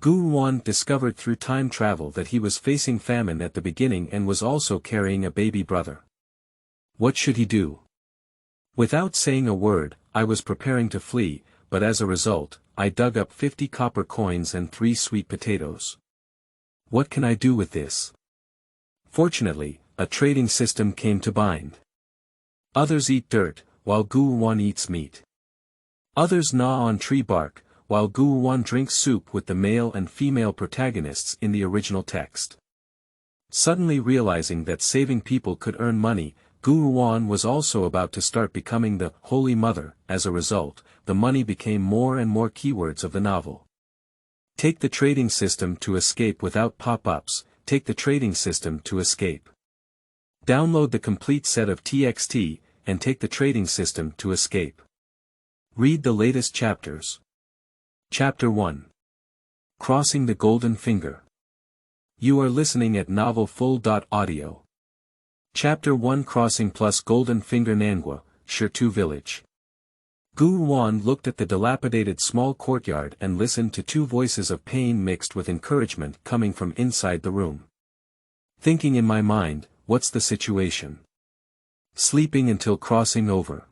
Gu Ruan discovered through time travel that he was facing famine at the beginning and was also carrying a baby brother. What should he do? Without saying a word, I was preparing to flee, but as a result, I dug up 50 copper coins and 3 sweet potatoes. What can I do with this? Fortunately, a trading system came to bind. Others eat dirt, while Gu Ruan eats meat. Others gnaw on tree bark, while Gu Ruan drinks soup with the male and female protagonists in the original text. Suddenly realizing that saving people could earn money, Gu Ruan was also about to start becoming the Holy Mother. As a result, the money became more and more keywords of the novel. Take the trading system to escape without pop-ups, take the trading system to escape. Download the complete set of TXT, and take the trading system to escape. Read the latest chapters. Chapter 1. Crossing the Golden Finger. You are listening at novelfull.audio. Chapter 1 Crossing plus Golden Finger Nangua, Shirtu Village. Gu Ruan looked at the dilapidated small courtyard and listened to 2 voices of pain mixed with encouragement coming from inside the room. Thinking in my mind, what's the situation? Sleeping until crossing over.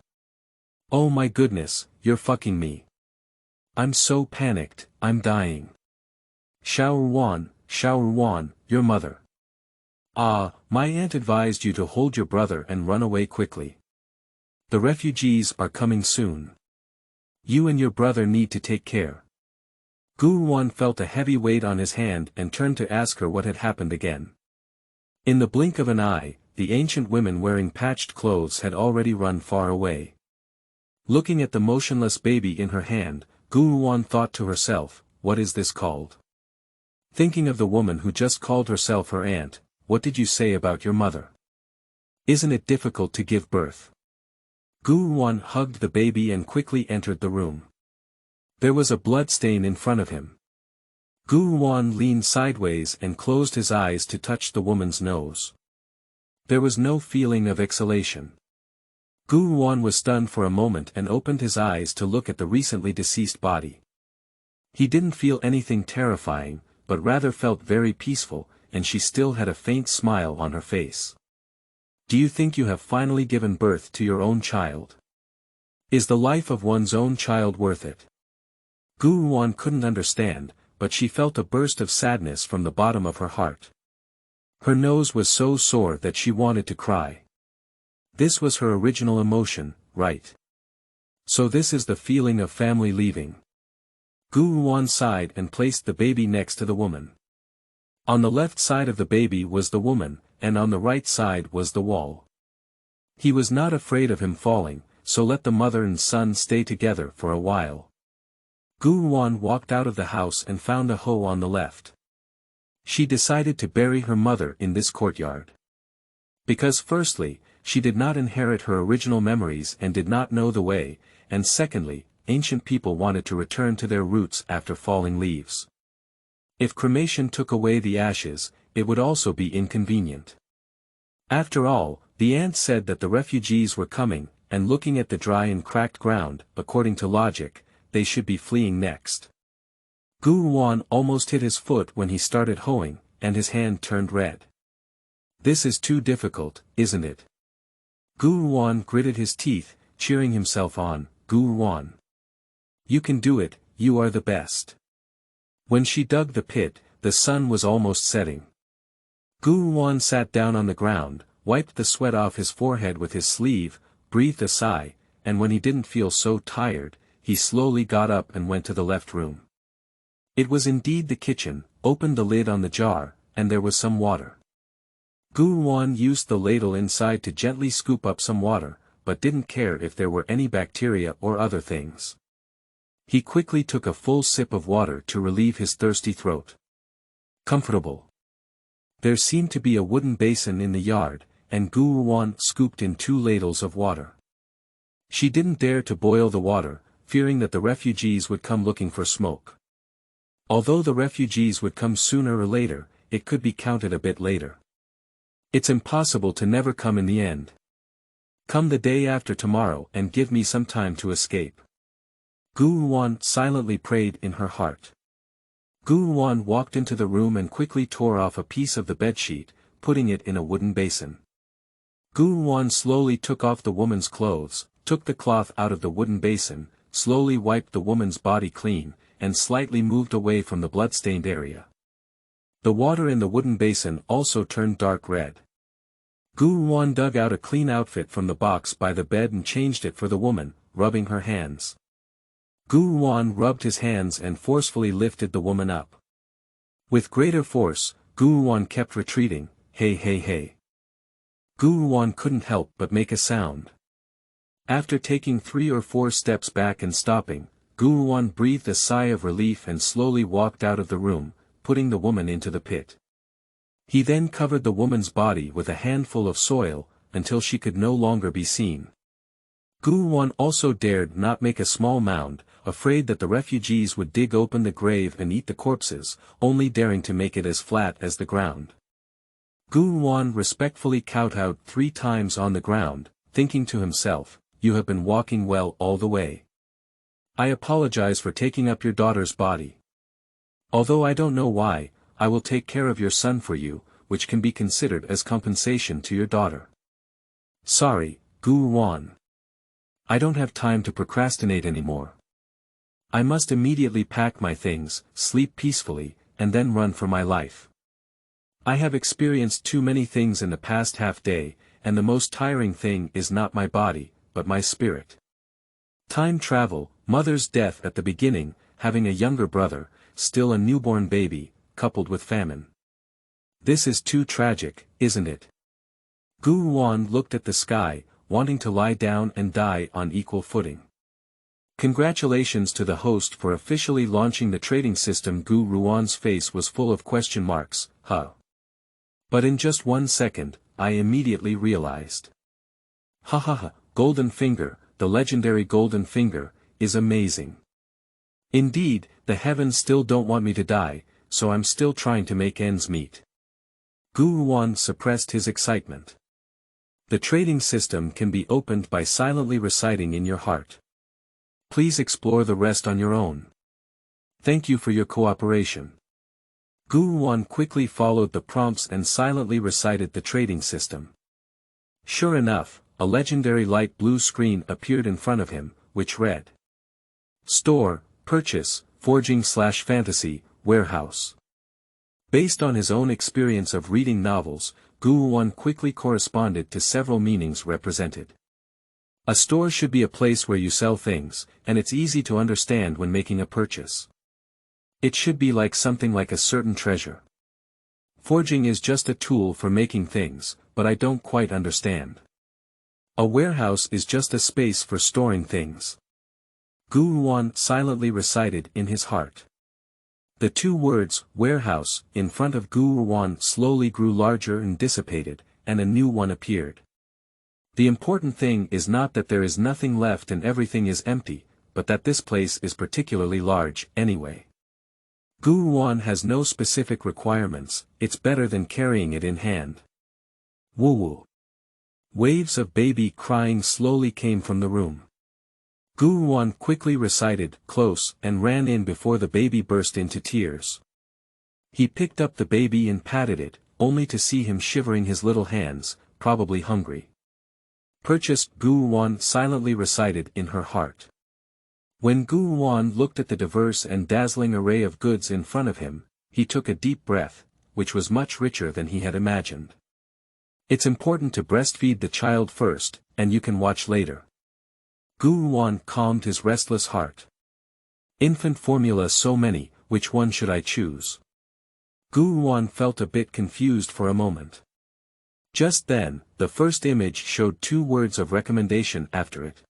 Oh my goodness, you're fucking me. I'm so panicked, I'm dying. Gu Ruan, your mother. Ah, my aunt advised you to hold your brother and run away quickly. The refugees are coming soon. You and your brother need to take care. Gu Ruan felt a heavy weight on his hand and turned to ask her what had happened again. In the blink of an eye, the ancient women wearing patched clothes had already run far away. Looking at the motionless baby in her hand, Gu Ruan thought to herself, what is this called? Thinking of the woman who just called herself her aunt, what did you say about your mother? Isn't it difficult to give birth? Gu Ruan hugged the baby and quickly entered the room. There was a blood stain in front of him. Gu Ruan leaned sideways and closed his eyes to touch the woman's nose. There was no feeling of exhalation. Gu Ruan was stunned for a moment and opened his eyes to look at the recently deceased body. He didn't feel anything terrifying, but rather felt very peaceful, and she still had a faint smile on her face. Do you think you have finally given birth to your own child? Is the life of one's own child worth it? Gu Ruan couldn't understand, but she felt a burst of sadness from the bottom of her heart. Her nose was so sore that she wanted to cry. This was her original emotion, right? So this is the feeling of family leaving. Gu Ruan sighed and placed the baby next to the woman. On the left side of the baby was the woman, and on the right side was the wall. He was not afraid of him falling, so let the mother and son stay together for a while. Gu Ruan walked out of the house and found a hoe on the left. She decided to bury her mother in this courtyard. Because firstly, she did not inherit her original memories and did not know the way, and secondly, ancient people wanted to return to their roots after falling leaves. If cremation took away the ashes, it would also be inconvenient. After all, the aunt said that the refugees were coming, and looking at the dry and cracked ground, according to logic, they should be fleeing next. Gu Ruan almost hit his foot when he started hoeing, and his hand turned red. This is too difficult, isn't it? Gu Ruan gritted his teeth, cheering himself on. Gu Ruan. You can do it, you are the best. When she dug the pit, the sun was almost setting. Gu Ruan sat down on the ground, wiped the sweat off his forehead with his sleeve, breathed a sigh, and when he didn't feel so tired, he slowly got up and went to the left room. It was indeed the kitchen, opened the lid on the jar, and there was some water. Gu Ruan used the ladle inside to gently scoop up some water, but didn't care if there were any bacteria or other things. He quickly took a full sip of water to relieve his thirsty throat. Comfortable. There seemed to be a wooden basin in the yard, and Gu Ruan scooped in 2 ladles of water. She didn't dare to boil the water, fearing that the refugees would come looking for smoke. Although the refugees would come sooner or later, it could be counted a bit later. It's impossible to never come in the end. Come the day after tomorrow and give me some time to escape. Gu Ruan silently prayed in her heart. Gu Ruan walked into the room and quickly tore off a piece of the bedsheet, putting it in a wooden basin. Gu Ruan slowly took off the woman's clothes, took the cloth out of the wooden basin, slowly wiped the woman's body clean, and slightly moved away from the blood-stained area. The water in the wooden basin also turned dark red. Gu Ruan dug out a clean outfit from the box by the bed and changed it for the woman, rubbing her hands. Gu Ruan rubbed his hands and forcefully lifted the woman up. With greater force, Gu Ruan kept retreating, hey hey hey. Gu Ruan couldn't help but make a sound. After taking 3 or 4 steps back and stopping, Gu Ruan breathed a sigh of relief and slowly walked out of the room, putting the woman into the pit. He then covered the woman's body with a handful of soil, until she could no longer be seen. Gu Ruan also dared not make a small mound, afraid that the refugees would dig open the grave and eat the corpses, only daring to make it as flat as the ground. Gu Ruan respectfully kowtowed 3 times on the ground, thinking to himself, "You have been walking well all the way. I apologize for taking up your daughter's body. Although I don't know why, I will take care of your son for you, which can be considered as compensation to your daughter. Sorry, Gu Ruan. I don't have time to procrastinate anymore. I must immediately pack my things, sleep peacefully, and then run for my life. I have experienced too many things in the past half-day, and the most tiring thing is not my body, but my spirit. Time travel, mother's death at the beginning, having a younger brother, still a newborn baby, coupled with famine. This is too tragic, isn't it?" Gu Ruan looked at the sky, wanting to lie down and die on equal footing. Congratulations to the host for officially launching the trading system. Gu Ruan's face was full of question marks, But in just 1 second, I immediately realized. Golden Finger, the legendary Golden Finger, is amazing. Indeed, the heavens still don't want me to die, so I'm still trying to make ends meet. Gu Ruan suppressed his excitement. The trading system can be opened by silently reciting in your heart. Please explore the rest on your own. Thank you for your cooperation. Gu Ruan quickly followed the prompts and silently recited the trading system. Sure enough, a legendary light blue screen appeared in front of him, which read: Store, Purchase, Forging/Fantasy, Warehouse. Based on his own experience of reading novels, Gu Ruan quickly corresponded to several meanings represented. A store should be a place where you sell things, and it's easy to understand when making a purchase. It should be like something like a certain treasure. Forging is just a tool for making things, but I don't quite understand. A warehouse is just a space for storing things. Gu Ruan silently recited in his heart. The 2 words, warehouse, in front of Gu Ruan slowly grew larger and dissipated, and a new one appeared. The important thing is not that there is nothing left and everything is empty, but that this place is particularly large, anyway. Gu Ruan has no specific requirements, it's better than carrying it in hand. Woo-woo. Waves of baby crying slowly came from the room. Gu Ruan quickly recited, close, and ran in before the baby burst into tears. He picked up the baby and patted it, only to see him shivering his little hands, probably hungry. Purchased, Gu Ruan silently recited in her heart. When Gu Ruan looked at the diverse and dazzling array of goods in front of him, he took a deep breath, which was much richer than he had imagined. It's important to breastfeed the child first, and you can watch later. Gu Ruan calmed his restless heart. Infant formula so many, which one should I choose? Gu Ruan felt a bit confused for a moment. Just then, the first image showed 2 words of recommendation after it.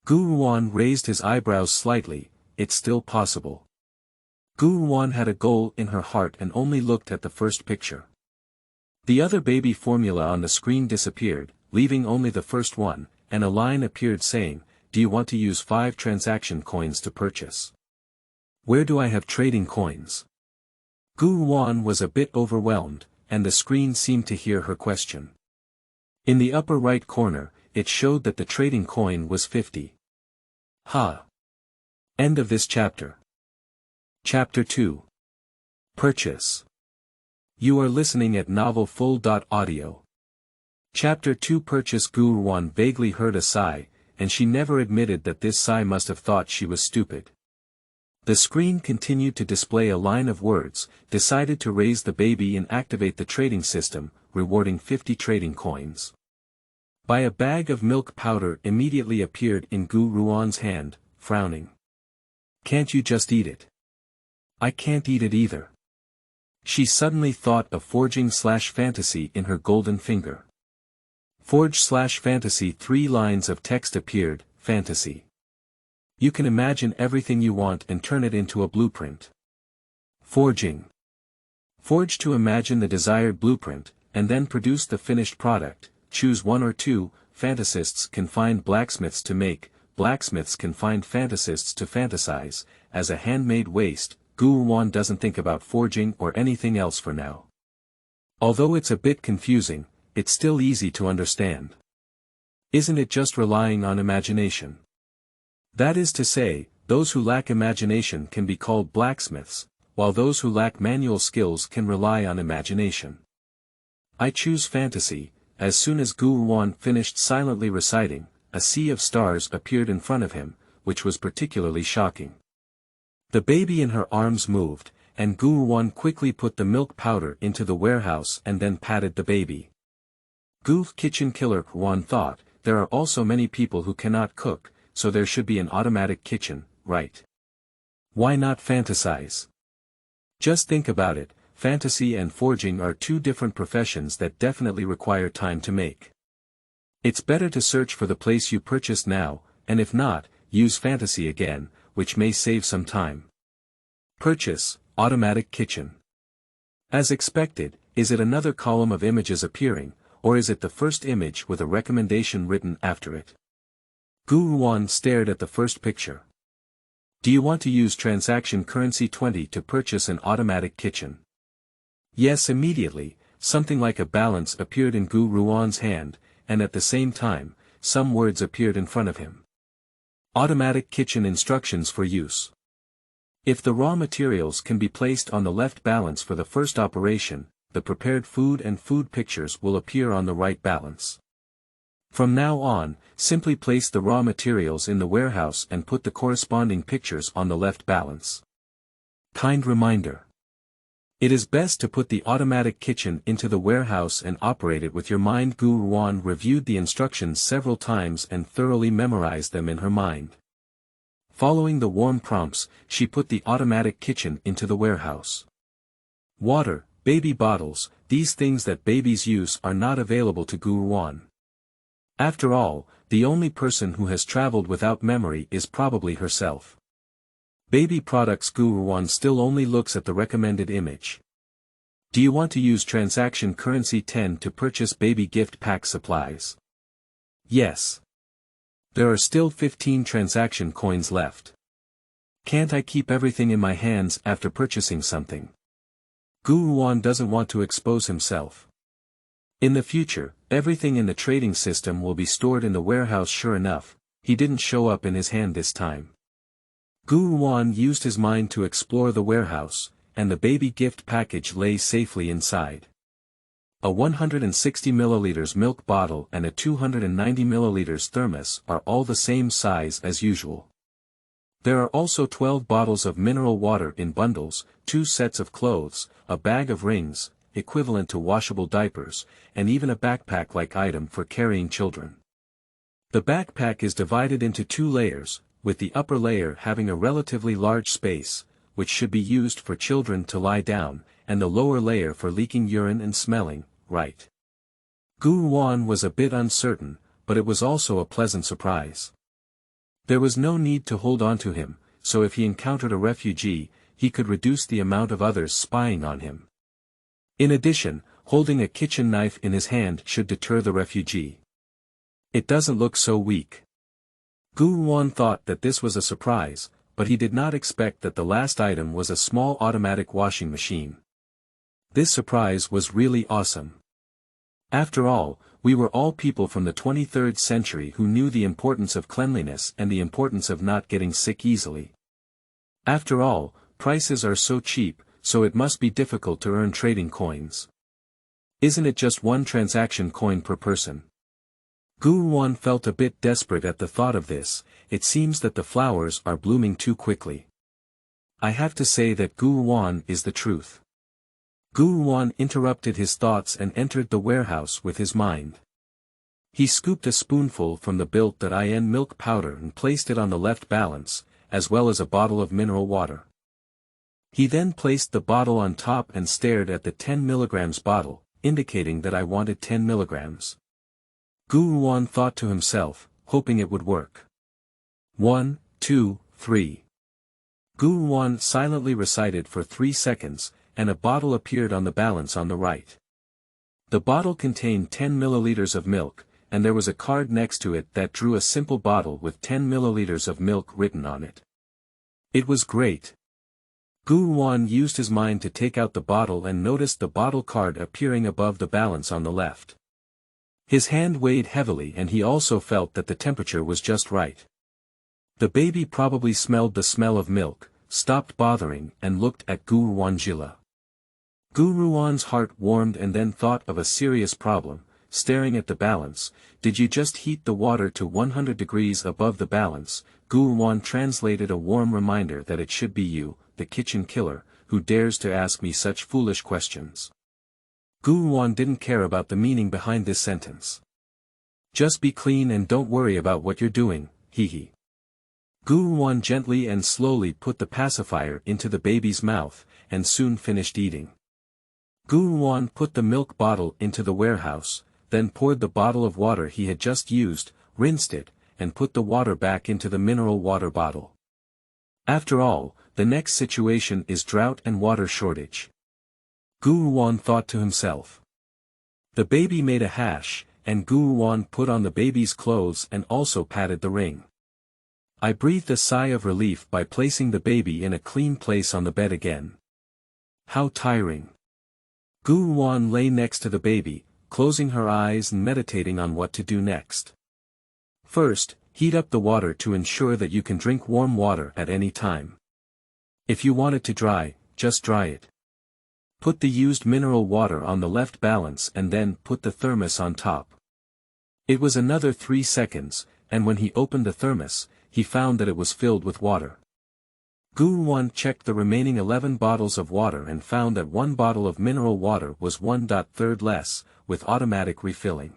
Gu Ruan raised his eyebrows slightly, it's still possible. Gu Ruan had a goal in her heart and only looked at the first picture. The other baby formula on the screen disappeared, leaving only the first one, and a line appeared saying, "Do you want to use 5 transaction coins to purchase? Where do I have trading coins?" Gu Ruan was a bit overwhelmed, and the screen seemed to hear her question. In the upper right corner, it showed that the trading coin was 50. End of this chapter. Chapter 2. Purchase. You are listening at novelfull.audio. Chapter 2. Purchase. Gu Ruan vaguely heard a sigh, and she never admitted that this sigh must have thought she was stupid. The screen continued to display a line of words, decided to raise the baby and activate the trading system, rewarding 50 trading coins. Buy a bag of milk powder immediately appeared in Gu Ruan's hand, frowning. Can't you just eat it? I can't eat it either. She suddenly thought of forging/fantasy in her golden finger. Forge/fantasy. 3 lines of text appeared, fantasy. You can imagine everything you want and turn it into a blueprint. Forging. Forge to imagine the desired blueprint, and then produce the finished product. Choose 1 or 2, fantasists can find blacksmiths to make, blacksmiths can find fantasists to fantasize. As a handmade waste, Gu Ruan doesn't think about forging or anything else for now. Although it's a bit confusing, it's still easy to understand. Isn't it just relying on imagination? That is to say, those who lack imagination can be called blacksmiths, while those who lack manual skills can rely on imagination. I choose fantasy. As soon as Gu Ruan finished silently reciting, a sea of stars appeared in front of him, which was particularly shocking. The baby in her arms moved, and Gu Ruan quickly put the milk powder into the warehouse and then patted the baby. Gu kitchen killer. Ruan thought, there are also many people who cannot cook, so there should be an automatic kitchen, right? Why not fantasize? Just think about it, fantasy and forging are 2 different professions that definitely require time to make. It's better to search for the place you purchased now, and if not, use fantasy again, which may save some time. Purchase, automatic kitchen. As expected, is it another column of images appearing, or is it the first image with a recommendation written after it? Gu Ruan stared at the first picture. Do you want to use transaction currency 20 to purchase an automatic kitchen? Yes. Immediately, something like a balance appeared in Gu Ruan's hand, and at the same time, some words appeared in front of him. Automatic kitchen instructions for use. If the raw materials can be placed on the left balance for the first operation, the prepared food and food pictures will appear on the right balance. From now on, simply place the raw materials in the warehouse and put the corresponding pictures on the left balance. Kind reminder. It is best to put the automatic kitchen into the warehouse and operate it with your mind. Gu Ruan reviewed the instructions several times and thoroughly memorized them in her mind. Following the warm prompts, she put the automatic kitchen into the warehouse. Water, baby bottles, these things that babies use are not available to Gu Ruan. After all, the only person who has traveled without memory is probably herself. Baby products. Gu Ruan still only looks at the recommended image. Do you want to use transaction currency 10 to purchase baby gift pack supplies? Yes. There are still 15 transaction coins left. Can't I keep everything in my hands after purchasing something? Gu Ruan doesn't want to expose himself. In the future, everything in the trading system will be stored in the warehouse. Sure enough, he didn't show up in his hand this time. Gu Ruan used his mind to explore the warehouse, and the baby gift package lay safely inside. A 160 ml milk bottle and a 290 ml thermos are all the same size as usual. There are also 12 bottles of mineral water in bundles, 2 sets of clothes, a bag of rings, equivalent to washable diapers, and even a backpack-like item for carrying children. The backpack is divided into 2 layers, with the upper layer having a relatively large space, which should be used for children to lie down, and the lower layer for leaking urine and smelling, right? Gu Ruan was a bit uncertain, but it was also a pleasant surprise. There was no need to hold on to him, so if he encountered a refugee, he could reduce the amount of others spying on him. In addition, holding a kitchen knife in his hand should deter the refugee. It doesn't look so weak. Gu Ruan thought that this was a surprise, but he did not expect that the last item was a small automatic washing machine. This surprise was really awesome. After all, we were all people from the 23rd century who knew the importance of cleanliness and the importance of not getting sick easily. After all, prices are so cheap, so it must be difficult to earn trading coins. Isn't it just one transaction coin per person? Gu Ruan felt a bit desperate at the thought of this. It seems that the flowers are blooming too quickly. I have to say that Gu Ruan is the truth. Gu Ruan interrupted his thoughts and entered the warehouse with his mind. He scooped a spoonful from the built-in milk powder and placed it on the left balance, as well as a bottle of mineral water. He then placed the bottle on top and stared at the 10 mg bottle, indicating that I wanted 10 mg. Gu Ruan thought to himself, hoping it would work. 1, 2, 3. Gu Ruan silently recited for 3 seconds, and a bottle appeared on the balance on the right. The bottle contained 10 milliliters of milk, and there was a card next to it that drew a simple bottle with 10 milliliters of milk written on it. It was great. Gu Ruan used his mind to take out the bottle and noticed the bottle card appearing above the balance on the left. His hand weighed heavily and he also felt that the temperature was just right. The baby probably smelled the smell of milk, stopped bothering and looked at Gu Ruan. Gu Ruan's heart warmed and then thought of a serious problem, staring at the balance. Did you just heat the water to 100 degrees above the balance? Gu Ruan translated a warm reminder that it should be you, the kitchen killer, who dares to ask me such foolish questions. Gu Ruan didn't care about the meaning behind this sentence. Just be clean and don't worry about what you're doing, hee. Gu Ruan gently and slowly put the pacifier into the baby's mouth, and soon finished eating. Gu Ruan put the milk bottle into the warehouse, then poured the bottle of water he had just used, rinsed it, and put the water back into the mineral water bottle. After all, the next situation is drought and water shortage. Gu Ruan thought to himself. The baby made a hash, and Gu Ruan put on the baby's clothes and also patted the ring. I breathed a sigh of relief by placing the baby in a clean place on the bed again. How tiring. Gu Ruan lay next to the baby, closing her eyes and meditating on what to do next. First, heat up the water to ensure that you can drink warm water at any time. If you want it to dry, just dry it. Put the used mineral water on the left balance and then put the thermos on top. It was another 3 seconds, and when he opened the thermos, he found that it was filled with water. Gu Ruan checked the remaining 11 bottles of water and found that 1 bottle of mineral water was 1/3 less, with automatic refilling.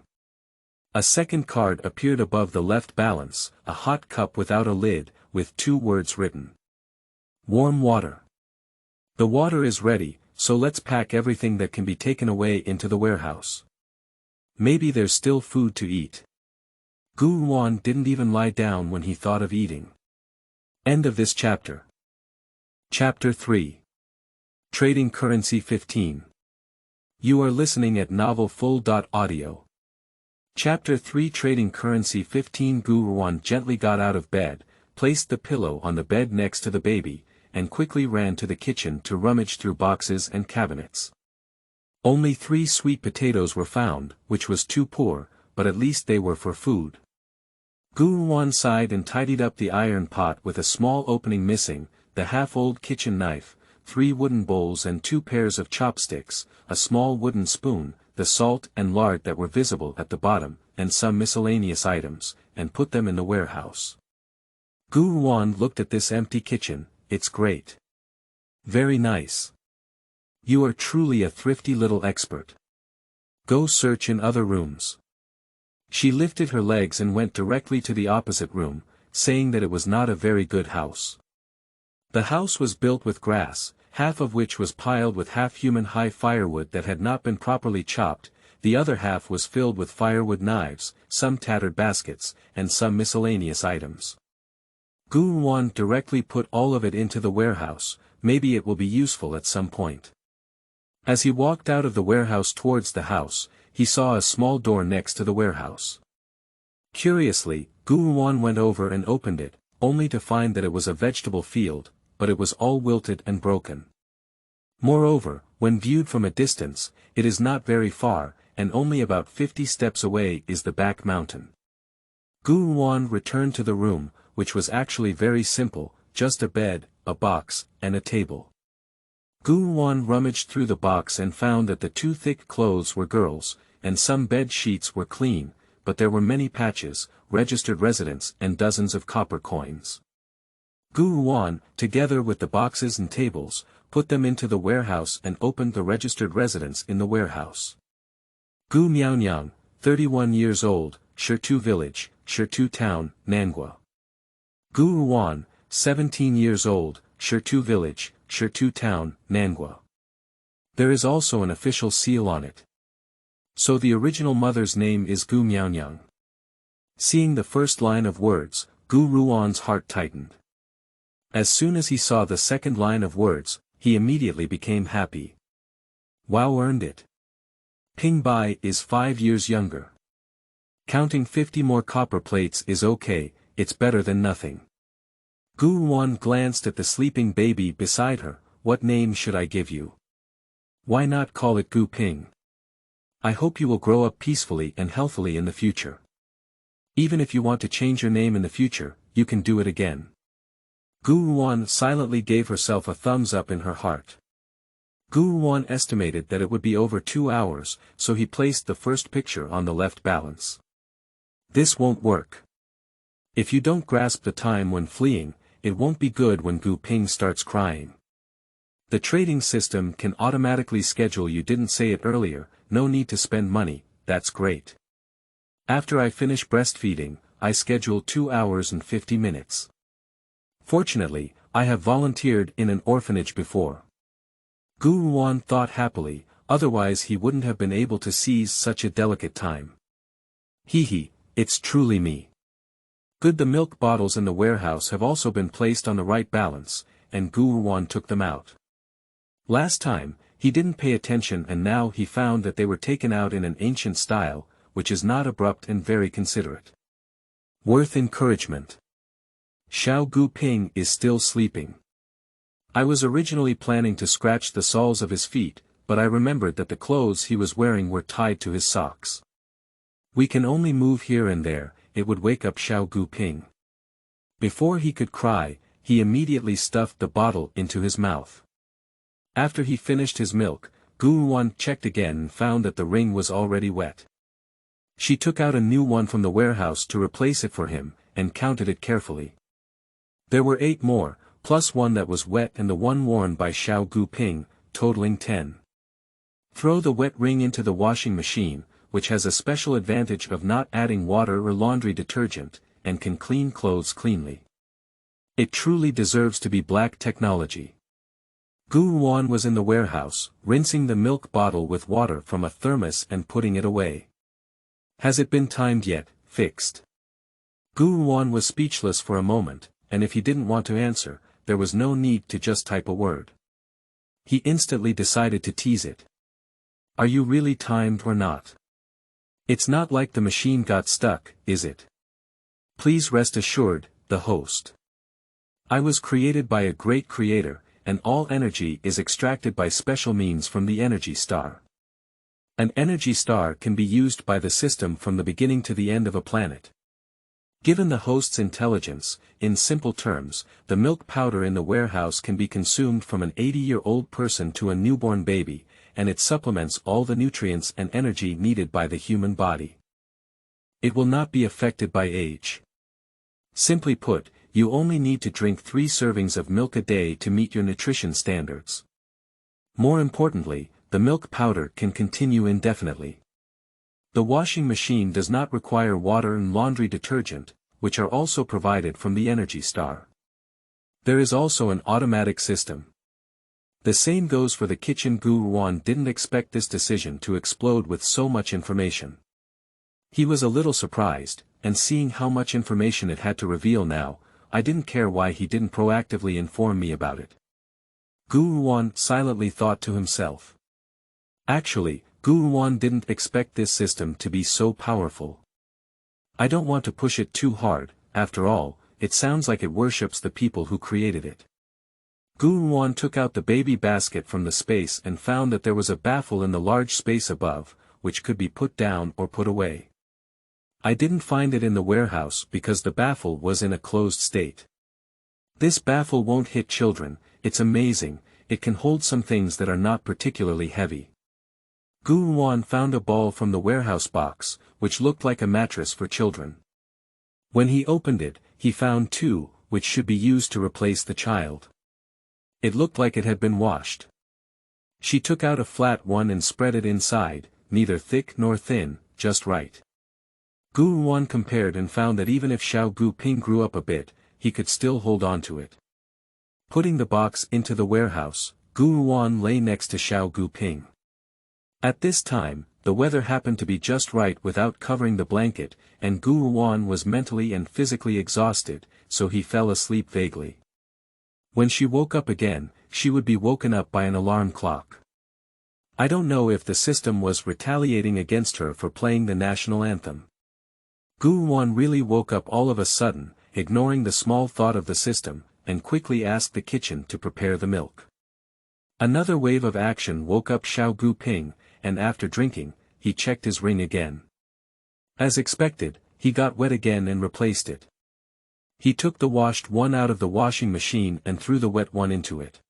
A second card appeared above the left balance, a hot cup without a lid, with 2 words written. Warm water. The water is ready, so let's pack everything that can be taken away into the warehouse. Maybe there's still food to eat. Gu Ruan didn't even lie down when he thought of eating. End of this chapter. Chapter 3. Trading Currency 15. You are listening at novelfull.audio. Chapter 3 Trading Currency 15. Gu Ruan gently got out of bed, placed the pillow on the bed next to the baby, and quickly ran to the kitchen to rummage through boxes and cabinets. Only 3 sweet potatoes were found, which was too poor, but at least they were for food. Gu Ruan sighed and tidied up the iron pot with a small opening missing, the half-old kitchen knife, 3 wooden bowls and 2 pairs of chopsticks, a small wooden spoon, the salt and lard that were visible at the bottom, and some miscellaneous items, and put them in the warehouse. Gu Ruan looked at this empty kitchen. It's great. Very nice. You are truly a thrifty little expert. Go search in other rooms. She lifted her legs and went directly to the opposite room, saying that it was not a very good house. The house was built with grass, half of which was piled with half-human-high firewood that had not been properly chopped, the other half was filled with firewood knives, some tattered baskets, and some miscellaneous items. Gu Ruan directly put all of it into the warehouse. Maybe it will be useful at some point. As he walked out of the warehouse towards the house, he saw a small door next to the warehouse. Curiously, Gu Ruan went over and opened it, only to find that it was a vegetable field, but it was all wilted and broken. Moreover, when viewed from a distance, it is not very far, and only about 50 steps away is the back mountain. Gu Ruan returned to the room, which was actually very simple, just a bed, a box, and a table. Gu Ruan rummaged through the box and found that the two thick clothes were girls, and some bed sheets were clean, but there were many patches, registered residents and dozens of copper coins. Gu Ruan, together with the boxes and tables, put them into the warehouse and opened the registered residence in the warehouse. Gu Miaonyang, 31 years old, Shirtu Village, Shirtu Town, Nangua. Gu Ruan, 17 years old, Shirtu Village, Shirtu Town, Nangua. There is also an official seal on it. So the original mother's name is Gu Miaonyang. Seeing the first line of words, Gu Ruan's heart tightened. As soon as he saw the second line of words, he immediately became happy. Wow, earned it. Ping Bai is 5 years younger. Counting 50 more copper plates is okay, it's better than nothing. Gu Ruan glanced at the sleeping baby beside her. What name should I give you? Why not call it Gu Ping? I hope you will grow up peacefully and healthily in the future. Even if you want to change your name in the future, you can do it again. Gu Ruan silently gave herself a thumbs up in her heart. Gu Ruan estimated that it would be over 2 hours, so he placed the first picture on the left balance. This won't work. If you don't grasp the time when fleeing, it won't be good when Gu Ping starts crying. The trading system can automatically schedule. You didn't say it earlier, no need to spend money, that's great. After I finish breastfeeding, I schedule 2 hours and 50 minutes. Fortunately, I have volunteered in an orphanage before. Gu Ruan thought happily, otherwise he wouldn't have been able to seize such a delicate time. Hee, it's truly me. Good. The milk bottles in the warehouse have also been placed on the right balance, and Gu Ruan took them out. Last time, he didn't pay attention and now he found that they were taken out in an ancient style, which is not abrupt and very considerate. Worth encouragement. Xiao Gu Ping is still sleeping. I was originally planning to scratch the soles of his feet, but I remembered that the clothes he was wearing were tied to his socks. We can only move here and there, it would wake up Xiao Gu Ping. Before he could cry, he immediately stuffed the bottle into his mouth. After he finished his milk, Gu Ruan checked again and found that the ring was already wet. She took out a new one from the warehouse to replace it for him, and counted it carefully. There were 8 more, plus one that was wet and the one worn by Xiao Gu Ping, totaling 10. Throw the wet ring into the washing machine, which has a special advantage of not adding water or laundry detergent, and can clean clothes cleanly. It truly deserves to be black technology. Gu Ruan was in the warehouse, rinsing the milk bottle with water from a thermos and putting it away. Has it been timed yet? Fixed. Gu Ruan was speechless for a moment, and if he didn't want to answer, there was no need to just type a word. He instantly decided to tease it. Are you really timed or not? It's not like the machine got stuck, is it? Please rest assured, the host. I was created by a great creator, and all energy is extracted by special means from the energy star. An energy star can be used by the system from the beginning to the end of a planet. Given the host's intelligence, in simple terms, the milk powder in the warehouse can be consumed from an 80-year-old person to a newborn baby, and it supplements all the nutrients and energy needed by the human body. It will not be affected by age. Simply put, you only need to drink 3 servings of milk a day to meet your nutrition standards. More importantly, the milk powder can continue indefinitely. The washing machine does not require water and laundry detergent, which are also provided from the Energy Star. There is also an automatic system. The same goes for the kitchen. Gu Ruan didn't expect this decision to explode with so much information. He was a little surprised, and seeing how much information it had to reveal now, I didn't care why he didn't proactively inform me about it. Gu Ruan silently thought to himself. Actually, Gu Ruan didn't expect this system to be so powerful. I don't want to push it too hard, after all, it sounds like it worships the people who created it. Gu Ruan took out the baby basket from the space and found that there was a baffle in the large space above, which could be put down or put away. I didn't find it in the warehouse because the baffle was in a closed state. This baffle won't hit children, it's amazing, it can hold some things that are not particularly heavy. Gu Ruan found a ball from the warehouse box, which looked like a mattress for children. When he opened it, he found two, which should be used to replace the child. It looked like it had been washed. She took out a flat one and spread it inside, neither thick nor thin, just right. Gu Ruan compared and found that even if Xiao Gu Ping grew up a bit, he could still hold on to it. Putting the box into the warehouse, Gu Ruan lay next to Xiao Gu Ping. At this time, the weather happened to be just right without covering the blanket, and Gu Ruan was mentally and physically exhausted, so he fell asleep vaguely. When she woke up again, she would be woken up by an alarm clock. I don't know if the system was retaliating against her for playing the national anthem. Gu Ruan really woke up all of a sudden, ignoring the small thought of the system, and quickly asked the kitchen to prepare the milk. Another wave of action woke up Xiao Gu Ping, and after drinking, he checked his ring again. As expected, he got wet again and replaced it. He took the washed one out of the washing machine and threw the wet one into it.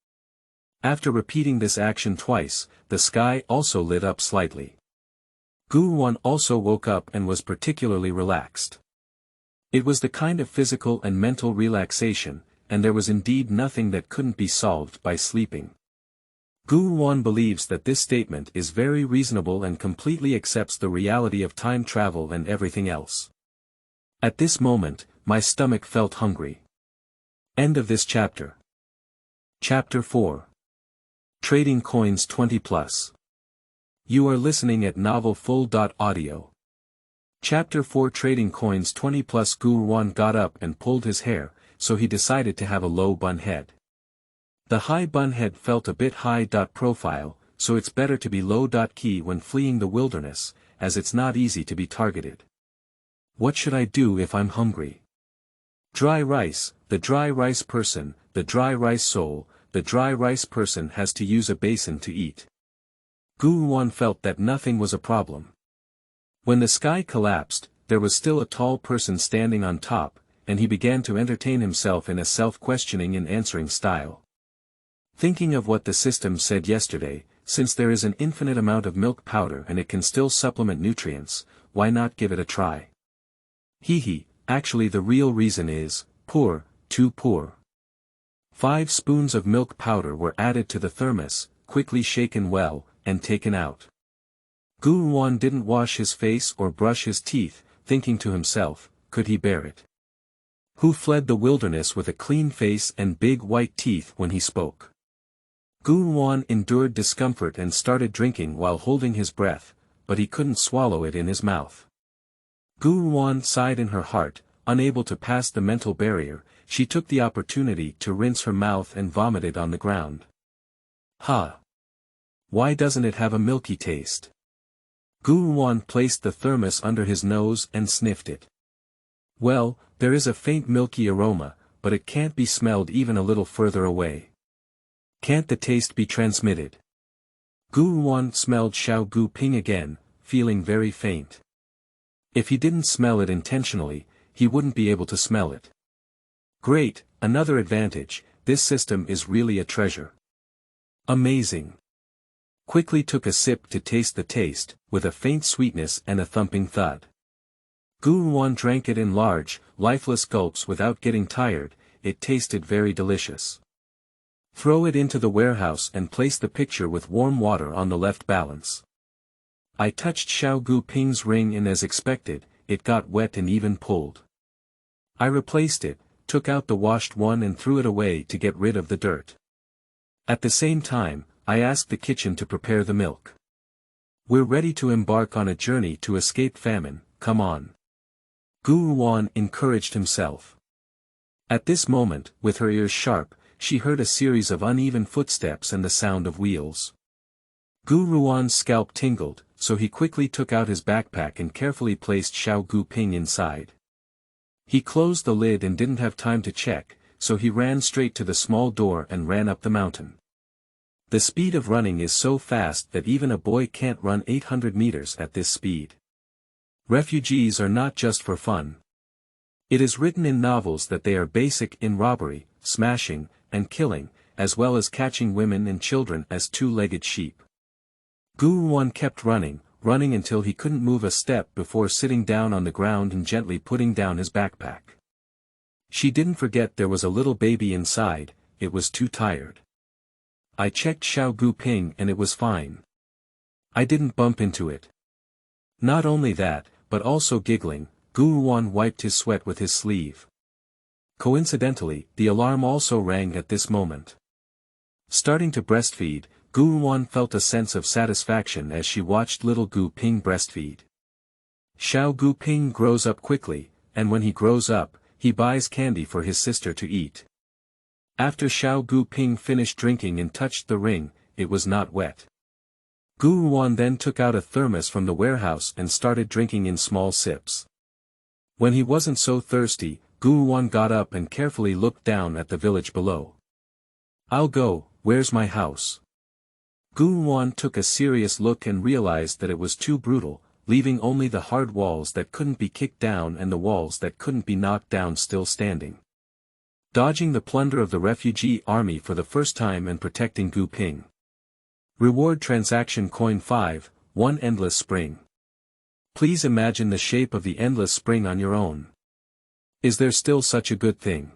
After repeating this action twice, the sky also lit up slightly. Gu Ruan also woke up and was particularly relaxed. It was the kind of physical and mental relaxation, and there was indeed nothing that couldn't be solved by sleeping. Gu Ruan believes that this statement is very reasonable and completely accepts the reality of time travel and everything else. At this moment, my stomach felt hungry. End of this chapter. Chapter 4. Trading Coins 20+. You are listening at novelfull.audio. Chapter 4. Trading Coins 20+. Gu Ruan got up and pulled his hair, so he decided to have a low bun head. The high bun head felt a bit high. Profile, so it's better to be low. Key when fleeing the wilderness, as it's not easy to be targeted. What should I do if I'm hungry? Dry rice, the dry rice person, the dry rice soul, the dry rice person has to use a basin to eat. Gu Ruan felt that nothing was a problem. When the sky collapsed, there was still a tall person standing on top, and he began to entertain himself in a self-questioning and answering style. Thinking of what the system said yesterday, since there is an infinite amount of milk powder and it can still supplement nutrients, why not give it a try? Hee, actually the real reason is, poor, too poor. 5 spoons of milk powder were added to the thermos, quickly shaken well, and taken out. Gu Ruan didn't wash his face or brush his teeth, thinking to himself, could he bear it? Who fled the wilderness with a clean face and big white teeth when he spoke? Gu Ruan endured discomfort and started drinking while holding his breath, but he couldn't swallow it in his mouth. Gu Ruan sighed in her heart, unable to pass the mental barrier. She took the opportunity to rinse her mouth and vomited on the ground. Ha! Why doesn't it have a milky taste? Gu Ruan placed the thermos under his nose and sniffed it. Well, there is a faint milky aroma, but it can't be smelled even a little further away. Can't the taste be transmitted? Gu Ruan smelled Xiao Gu Ping again, feeling very faint. If he didn't smell it intentionally, he wouldn't be able to smell it. Great, another advantage, this system is really a treasure. Amazing. Quickly took a sip to taste the taste, with a faint sweetness and a thumping thud. Gu Ruan drank it in large, lifeless gulps without getting tired. It tasted very delicious. Throw it into the warehouse and place the picture with warm water on the left balance. I touched Xiao Gu Ping's ring and as expected, it got wet and even pulled. I replaced it, took out the washed one and threw it away to get rid of the dirt. At the same time, I asked the kitchen to prepare the milk. We're ready to embark on a journey to escape famine, come on. Gu Ruan encouraged himself. At this moment, with her ears sharp, she heard a series of uneven footsteps and the sound of wheels. Gu Ruan's scalp tingled, so he quickly took out his backpack and carefully placed Xiao Gu Ping inside. He closed the lid and didn't have time to check, so he ran straight to the small door and ran up the mountain. The speed of running is so fast that even a boy can't run 800 meters at this speed. Refugees are not just for fun. It is written in novels that they are basic in robbery, smashing, and killing, as well as catching women and children as two-legged sheep. Gu Ruan kept running until he couldn't move a step before sitting down on the ground and gently putting down his backpack. She didn't forget there was a little baby inside, it was too tired. I checked Xiao Gu Ping and it was fine. I didn't bump into it. Not only that, but also giggling, Gu Ruan wiped his sweat with his sleeve. Coincidentally, the alarm also rang at this moment. Starting to breastfeed, Gu Ruan felt a sense of satisfaction as she watched little Gu Ping breastfeed. Xiao Gu Ping grows up quickly, and when he grows up, he buys candy for his sister to eat. After Xiao Gu Ping finished drinking and touched the ring, it was not wet. Gu Ruan then took out a thermos from the warehouse and started drinking in small sips. When he wasn't so thirsty, Gu Ruan got up and carefully looked down at the village below. "I'll go, where's my house?" Gu Ruan took a serious look and realized that it was too brutal, leaving only the hard walls that couldn't be kicked down and the walls that couldn't be knocked down still standing. Dodging the plunder of the refugee army for the first time and protecting Gu Ping. Reward transaction coin 5, 1 endless spring. Please imagine the shape of the endless spring on your own. Is there still such a good thing?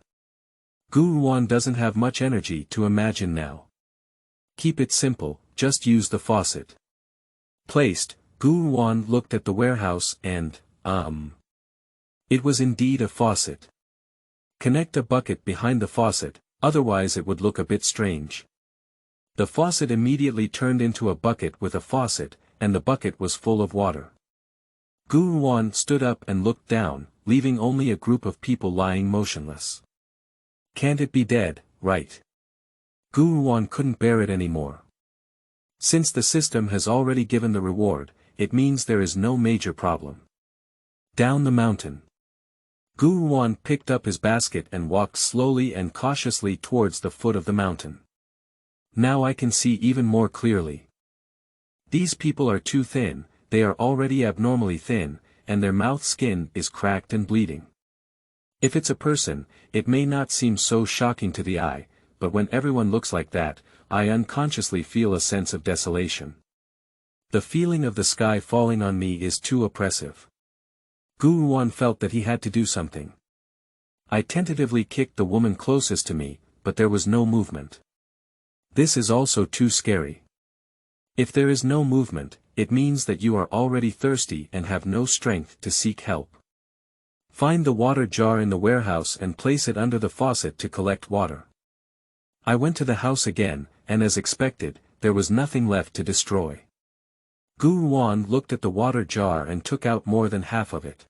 Gu Ruan doesn't have much energy to imagine now. Keep it simple, just use the faucet. Placed, Gu Ruan looked at the warehouse and, it was indeed a faucet. Connect a bucket behind the faucet, otherwise it would look a bit strange. The faucet immediately turned into a bucket with a faucet, and the bucket was full of water. Gu Ruan stood up and looked down, leaving only a group of people lying motionless. Can't it be dead, right? Gu Ruan couldn't bear it anymore. Since the system has already given the reward, it means there is no major problem. Down the mountain. Gu Ruan picked up his basket and walked slowly and cautiously towards the foot of the mountain. Now I can see even more clearly. These people are too thin, they are already abnormally thin, and their mouth skin is cracked and bleeding. If it's a person, it may not seem so shocking to the eye, but when everyone looks like that, I unconsciously feel a sense of desolation. The feeling of the sky falling on me is too oppressive. Gu Ruan felt that he had to do something. I tentatively kicked the woman closest to me, but there was no movement. This is also too scary. If there is no movement, it means that you are already thirsty and have no strength to seek help. Find the water jar in the warehouse and place it under the faucet to collect water. I went to the house again, and as expected, there was nothing left to destroy. Gu Ruan looked at the water jar and took out more than half of it.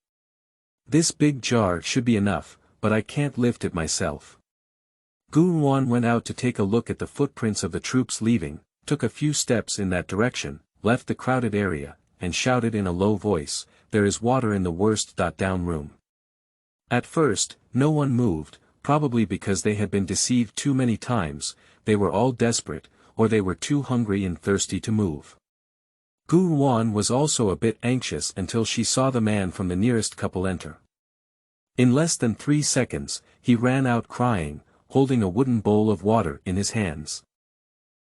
This big jar should be enough, but I can't lift it myself. Gu Ruan went out to take a look at the footprints of the troops leaving, took a few steps in that direction, left the crowded area, and shouted in a low voice, "There is water in the worst-down room." At first, no one moved, probably because they had been deceived too many times, they were all desperate, or they were too hungry and thirsty to move. Gu Ruan was also a bit anxious until she saw the man from the nearest couple enter. In less than 3 seconds, he ran out crying, holding a wooden bowl of water in his hands.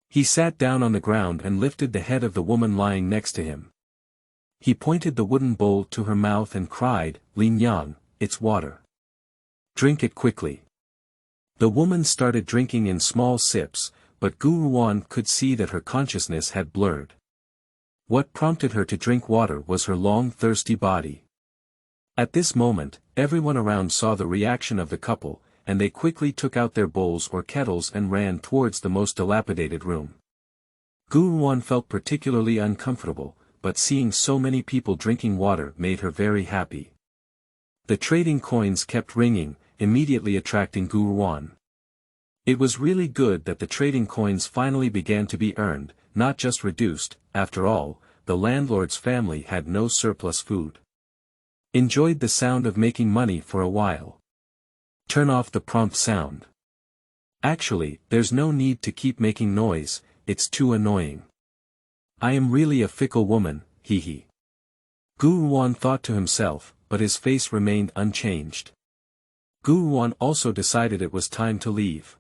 He sat down on the ground and lifted the head of the woman lying next to him. He pointed the wooden bowl to her mouth and cried, "Lin Yang, it's water. Drink it quickly." The woman started drinking in small sips, but Gu Ruan could see that her consciousness had blurred. What prompted her to drink water was her long thirsty body. At this moment, everyone around saw the reaction of the couple, and they quickly took out their bowls or kettles and ran towards the most dilapidated room. Gu Ruan felt particularly uncomfortable, but seeing so many people drinking water made her very happy. The trading coins kept ringing, immediately attracting Gu Ruan. It was really good that the trading coins finally began to be earned, not just reduced. After all, the landlord's family had no surplus food. Enjoyed the sound of making money for a while. Turn off the prompt sound. Actually, there's no need to keep making noise, it's too annoying. I am really a fickle woman, hee hee. Gu Ruan thought to himself, but his face remained unchanged. Gu Ruan also decided it was time to leave.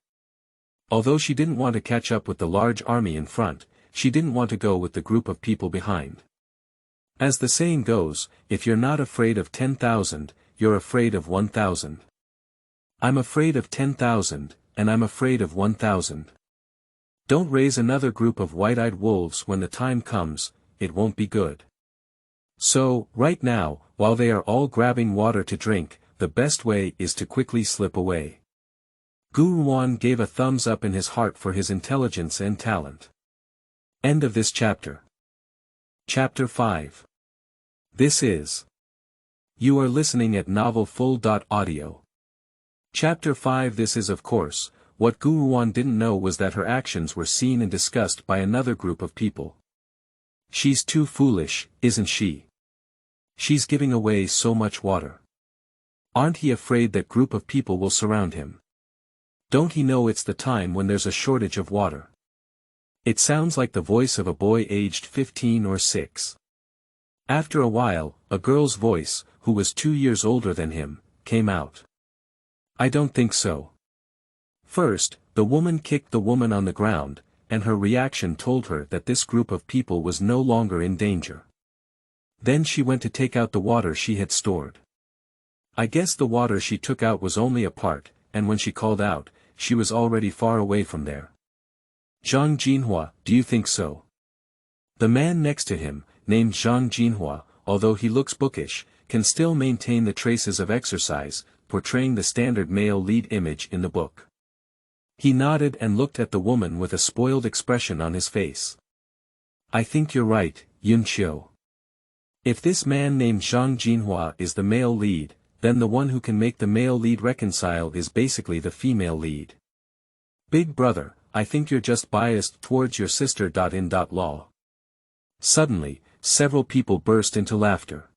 Although she didn't want to catch up with the large army in front, she didn't want to go with the group of people behind. As the saying goes, if you're not afraid of 10,000, you're afraid of 1,000. I'm afraid of 10,000, and I'm afraid of 1,000. Don't raise another group of white-eyed wolves when the time comes, it won't be good. So, right now, while they are all grabbing water to drink, the best way is to quickly slip away. Gu Ruan gave a thumbs up in his heart for his intelligence and talent. End of this chapter. Chapter 5. This is. You are listening at novelfull.audio. Chapter 5. This is, of course, what Gu Ruan didn't know was that her actions were seen and discussed by another group of people. She's too foolish, isn't she? She's giving away so much water. Aren't he afraid that group of people will surround him? Don't he know it's the time when there's a shortage of water? It sounds like the voice of a boy aged 15 or 6. After a while, a girl's voice, who was 2 years older than him, came out. I don't think so. First, the woman kicked the woman on the ground, and her reaction told her that this group of people was no longer in danger. Then she went to take out the water she had stored. I guess the water she took out was only a part, and when she called out, she was already far away from there. Zhang Jinhua, do you think so? The man next to him, named Zhang Jinhua, although he looks bookish, can still maintain the traces of exercise, portraying the standard male lead image in the book. He nodded and looked at the woman with a spoiled expression on his face. I think you're right, Yun Qiu. If this man named Zhang Jinhua is the male lead, then the one who can make the male lead reconcile is basically the female lead. Big brother, I think you're just biased towards your sister. Law. Suddenly, several people burst into laughter.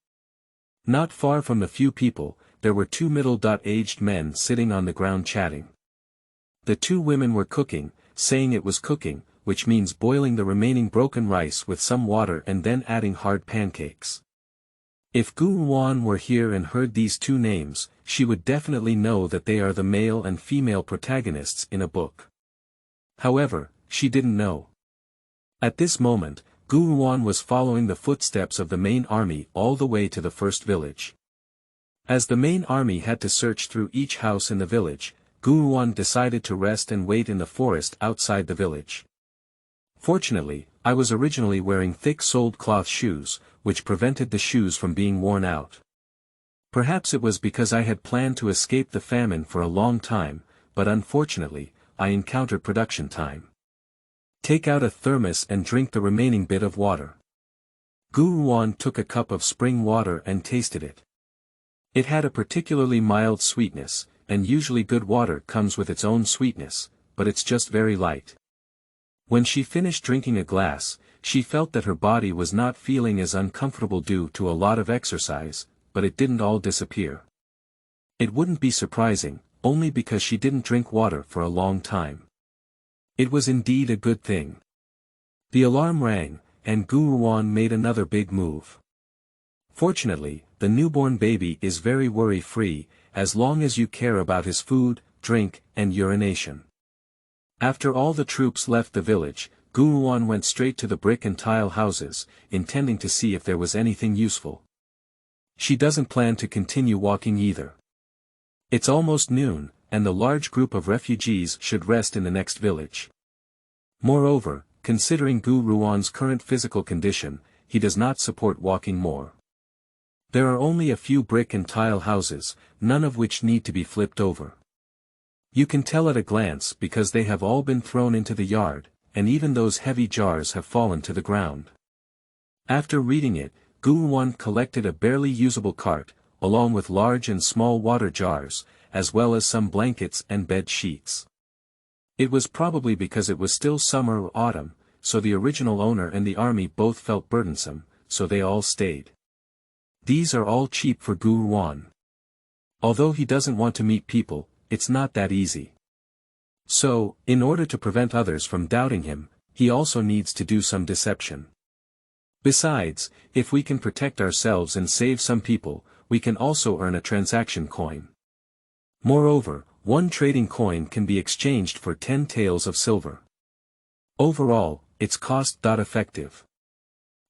Not far from the few people, there were 2 middle-aged men sitting on the ground chatting. The 2 women were cooking, saying it was cooking, which means boiling the remaining broken rice with some water and then adding hard pancakes. If Gu Ruan were here and heard these 2 names, she would definitely know that they are the male and female protagonists in a book. However, she didn't know. At this moment, Gu Ruan was following the footsteps of the main army all the way to the first village. As the main army had to search through each house in the village, Gu Ruan decided to rest and wait in the forest outside the village. Fortunately, I was originally wearing thick-soled cloth shoes, which prevented the shoes from being worn out. Perhaps it was because I had planned to escape the famine for a long time, but unfortunately, I encountered production time. Take out a thermos and drink the remaining bit of water. Gu Ruan took a cup of spring water and tasted it. It had a particularly mild sweetness, and usually good water comes with its own sweetness, but it's just very light. When she finished drinking a glass, she felt that her body was not feeling as uncomfortable due to a lot of exercise, but it didn't all disappear. It wouldn't be surprising, only because she didn't drink water for a long time. It was indeed a good thing. The alarm rang, and Gu Ruan made another big move. Fortunately, the newborn baby is very worry-free, as long as you care about his food, drink, and urination. After all the troops left the village, Gu Ruan went straight to the brick and tile houses, intending to see if there was anything useful. She doesn't plan to continue walking either. It's almost noon, and the large group of refugees should rest in the next village. Moreover, considering Gu Ruan's current physical condition, he does not support walking more. There are only a few brick and tile houses, none of which need to be flipped over. You can tell at a glance because they have all been thrown into the yard, and even those heavy jars have fallen to the ground. After reading it, Gu Ruan collected a barely usable cart, along with large and small water jars, as well as some blankets and bed sheets. It was probably because it was still summer or autumn, so the original owner and the army both felt burdensome, so they all stayed. These are all cheap for Gu Ruan. Although he doesn't want to meet people, it's not that easy. So, in order to prevent others from doubting him, he also needs to do some deception. Besides, if we can protect ourselves and save some people, we can also earn a transaction coin. Moreover, One trading coin can be exchanged for 10 taels of silver. Overall, it's cost-effective.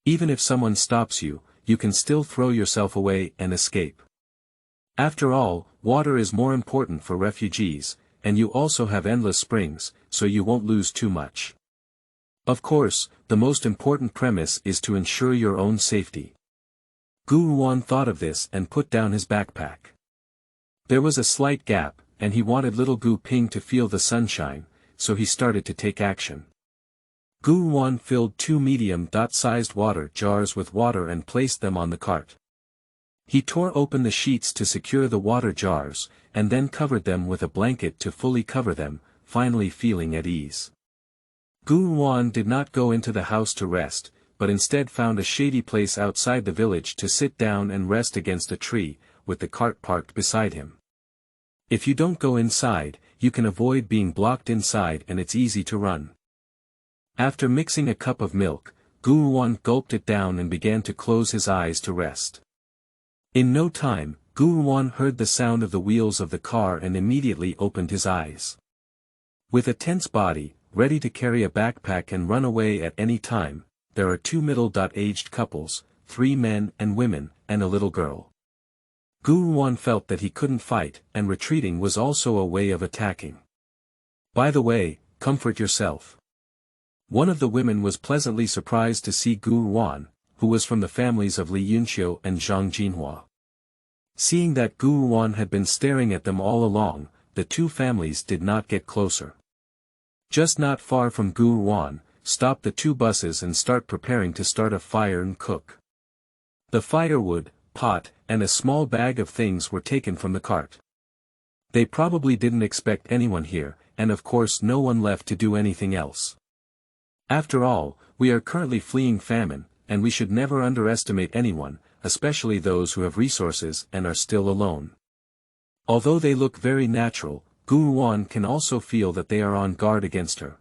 Even if someone stops you, you can still throw yourself away and escape. After all, water is more important for refugees, and you also have endless springs, so you won't lose too much. Of course, the most important premise is to ensure your own safety. Gu Ruan thought of this and put down his backpack. There was a slight gap, and he wanted little Gu Ping to feel the sunshine, so he started to take action. Gu Ruan filled 2 medium-sized water jars with water and placed them on the cart. He tore open the sheets to secure the water jars, and then covered them with a blanket to fully cover them, finally feeling at ease. Gu Ruan did not go into the house to rest, but instead found a shady place outside the village to sit down and rest against a tree, with the cart parked beside him. If you don't go inside, you can avoid being blocked inside and it's easy to run. After mixing a cup of milk, Gu Ruan gulped it down and began to close his eyes to rest. In no time, Gu Ruan heard the sound of the wheels of the car and immediately opened his eyes. With a tense body, ready to carry a backpack and run away at any time, there are 2 middle-aged couples, 3 men and women, and a little girl. Gu Ruan felt that he couldn't fight, and retreating was also a way of attacking. By the way, comfort yourself. One of the women was pleasantly surprised to see Gu Ruan, who was from the families of Li Yunxiu and Zhang Jinhua. Seeing that Gu Ruan had been staring at them all along, the 2 families did not get closer. Just not far from Gu Ruan, stop the 2 buses and start preparing to start a fire and cook. The firewood, pot, and a small bag of things were taken from the cart. They probably didn't expect anyone here, and of course no one left to do anything else. After all, we are currently fleeing famine, and we should never underestimate anyone, especially those who have resources and are still alone. Although they look very natural, Gu Ruan can also feel that they are on guard against her.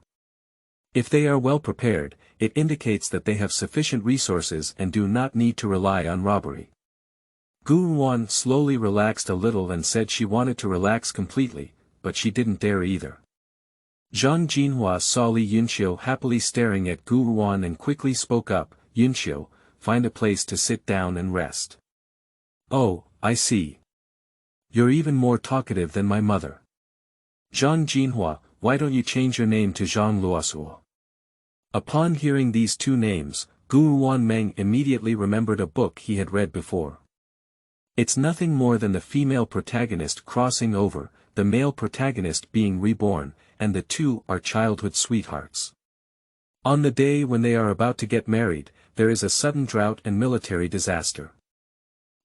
If they are well prepared, it indicates that they have sufficient resources and do not need to rely on robbery. Gu Ruan slowly relaxed a little and said she wanted to relax completely, but she didn't dare either. Zhang Jinhua saw Li Yunxiu happily staring at Gu Ruan and quickly spoke up, "Yunxiu, find a place to sit down and rest." "Oh, I see. You're even more talkative than my mother. Zhang Jinhua, why don't you change your name to Zhang Luosuo?" Upon hearing these 2 names, Gu Ruan Meng immediately remembered a book he had read before. It's nothing more than the female protagonist crossing over, the male protagonist being reborn, and the 2 are childhood sweethearts. On the day when they are about to get married, there is a sudden drought and military disaster.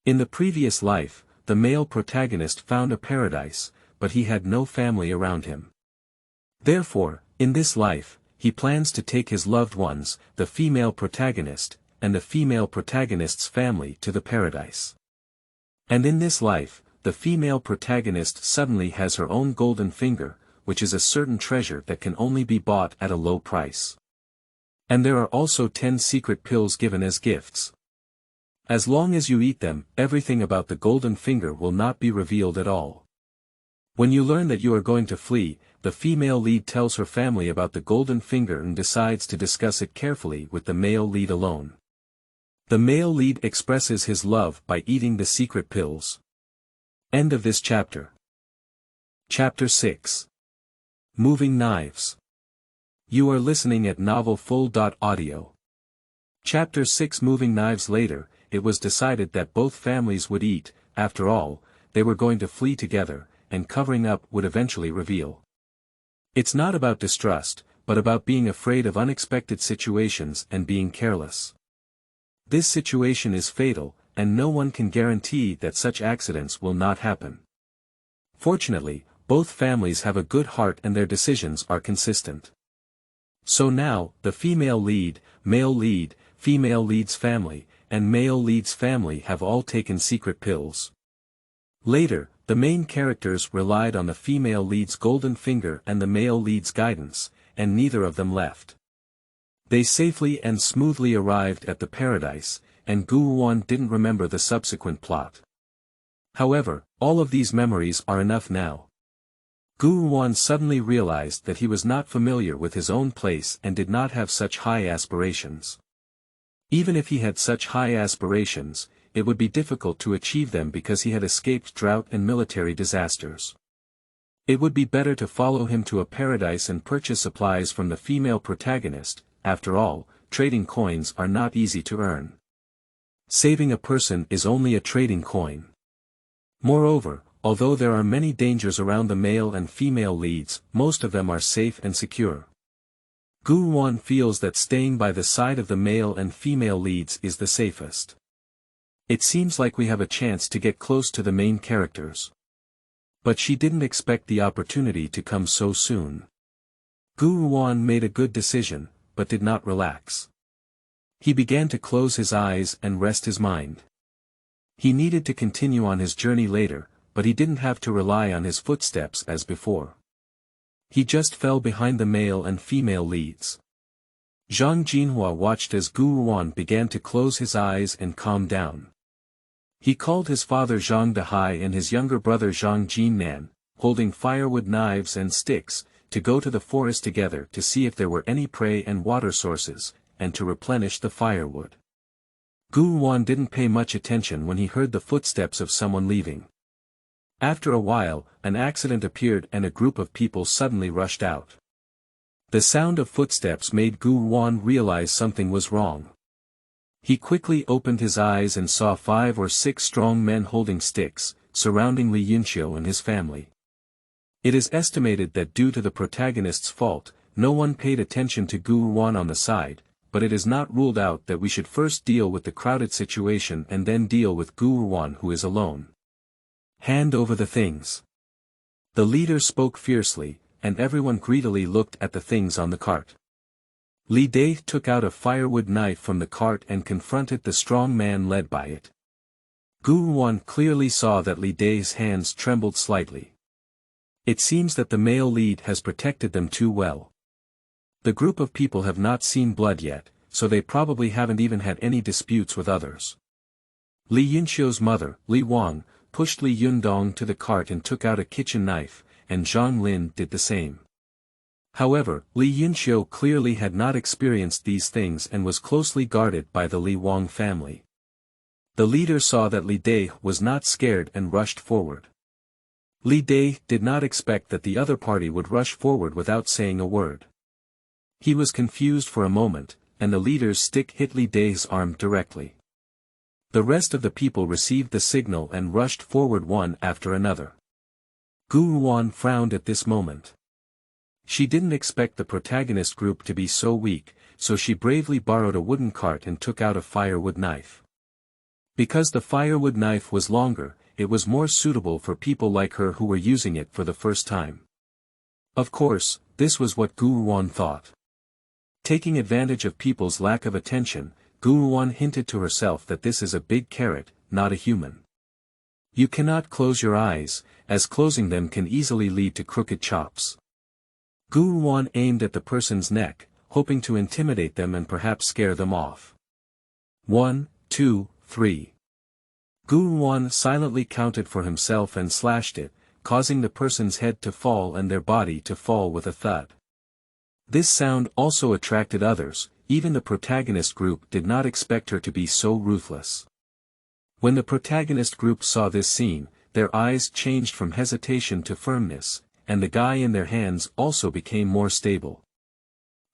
In the previous life, the male protagonist found a paradise, but he had no family around him. Therefore, in this life, he plans to take his loved ones, the female protagonist, and the female protagonist's family to the paradise. And in this life, the female protagonist suddenly has her own golden finger, which is a certain treasure that can only be bought at a low price. And there are also 10 secret pills given as gifts. As long as you eat them, everything about the golden finger will not be revealed at all. When you learn that you are going to flee, the female lead tells her family about the golden finger and decides to discuss it carefully with the male lead alone. The male lead expresses his love by eating the secret pills. End of this chapter. Chapter 6. Moving Knives. You are listening at novelfull.audio. Chapter 6. Moving Knives. Later, it was decided that both families would eat. After all, they were going to flee together, and covering up would eventually reveal. It's not about distrust, but about being afraid of unexpected situations and being careless. This situation is fatal, and no one can guarantee that such accidents will not happen. Fortunately, both families have a good heart and their decisions are consistent. So now, the female lead, male lead, female lead's family, and male lead's family have all taken secret pills. Later, the main characters relied on the female lead's golden finger and the male lead's guidance, and neither of them left. They safely and smoothly arrived at the paradise, and Gu Ruan didn't remember the subsequent plot. However, all of these memories are enough now. Gu Ruan suddenly realized that he was not familiar with his own place and did not have such high aspirations. Even if he had such high aspirations, it would be difficult to achieve them because he had escaped drought and military disasters. It would be better to follow him to a paradise and purchase supplies from the female protagonist. After all, trading coins are not easy to earn. Saving a person is only a trading coin. Moreover, although there are many dangers around the male and female leads, most of them are safe and secure. Gu Ruan feels that staying by the side of the male and female leads is the safest. It seems like we have a chance to get close to the main characters. But she didn't expect the opportunity to come so soon. Gu Ruan made a good decision, but did not relax. He began to close his eyes and rest his mind. He needed to continue on his journey later, but he didn't have to rely on his footsteps as before. He just fell behind the male and female leads. Zhang Jinhua watched as Gu Ruan began to close his eyes and calm down. He called his father Zhang Dehai and his younger brother Zhang Jinnan, holding firewood knives and sticks, to go to the forest together to see if there were any prey and water sources, and to replenish the firewood. Gu Ruan didn't pay much attention when he heard the footsteps of someone leaving. After a while, an accident appeared and a group of people suddenly rushed out. The sound of footsteps made Gu Ruan realize something was wrong. He quickly opened his eyes and saw 5 or 6 strong men holding sticks, surrounding Li Yunxiu and his family. It is estimated that due to the protagonist's fault, no one paid attention to Gu Ruan on the side, but it is not ruled out that we should first deal with the crowded situation and then deal with Gu Ruan who is alone. Hand over the things. The leader spoke fiercely, and everyone greedily looked at the things on the cart. Li Dai took out a firewood knife from the cart and confronted the strong man led by it. Gu Ruan clearly saw that Li Dai's hands trembled slightly. It seems that the male lead has protected them too well. The group of people have not seen blood yet, so they probably haven't even had any disputes with others. Li Yunxiu's mother, Li Wang, pushed Li Yundong to the cart and took out a kitchen knife, and Zhang Lin did the same. However, Li Yunxiu clearly had not experienced these things and was closely guarded by the Li Wang family. The leader saw that Li Dai was not scared and rushed forward. Li Dai did not expect that the other party would rush forward without saying a word. He was confused for a moment, and the leader's stick hit Li Dai's arm directly. The rest of the people received the signal and rushed forward one after another. Gu Ruan frowned at this moment. She didn't expect the protagonist group to be so weak, so she bravely borrowed a wooden cart and took out a firewood knife. Because the firewood knife was longer, it was more suitable for people like her who were using it for the first time. Of course, this was what Gu Ruan thought. Taking advantage of people's lack of attention, Gu Ruan hinted to herself that this is a big carrot, not a human. You cannot close your eyes, as closing them can easily lead to crooked chops. Gu Ruan aimed at the person's neck, hoping to intimidate them and perhaps scare them off. 1, 2, 3. Gu Ruan silently counted for himself and slashed it, causing the person's head to fall and their body to fall with a thud. This sound also attracted others. Even the protagonist group did not expect her to be so ruthless. When the protagonist group saw this scene, their eyes changed from hesitation to firmness, and the guy in their hands also became more stable.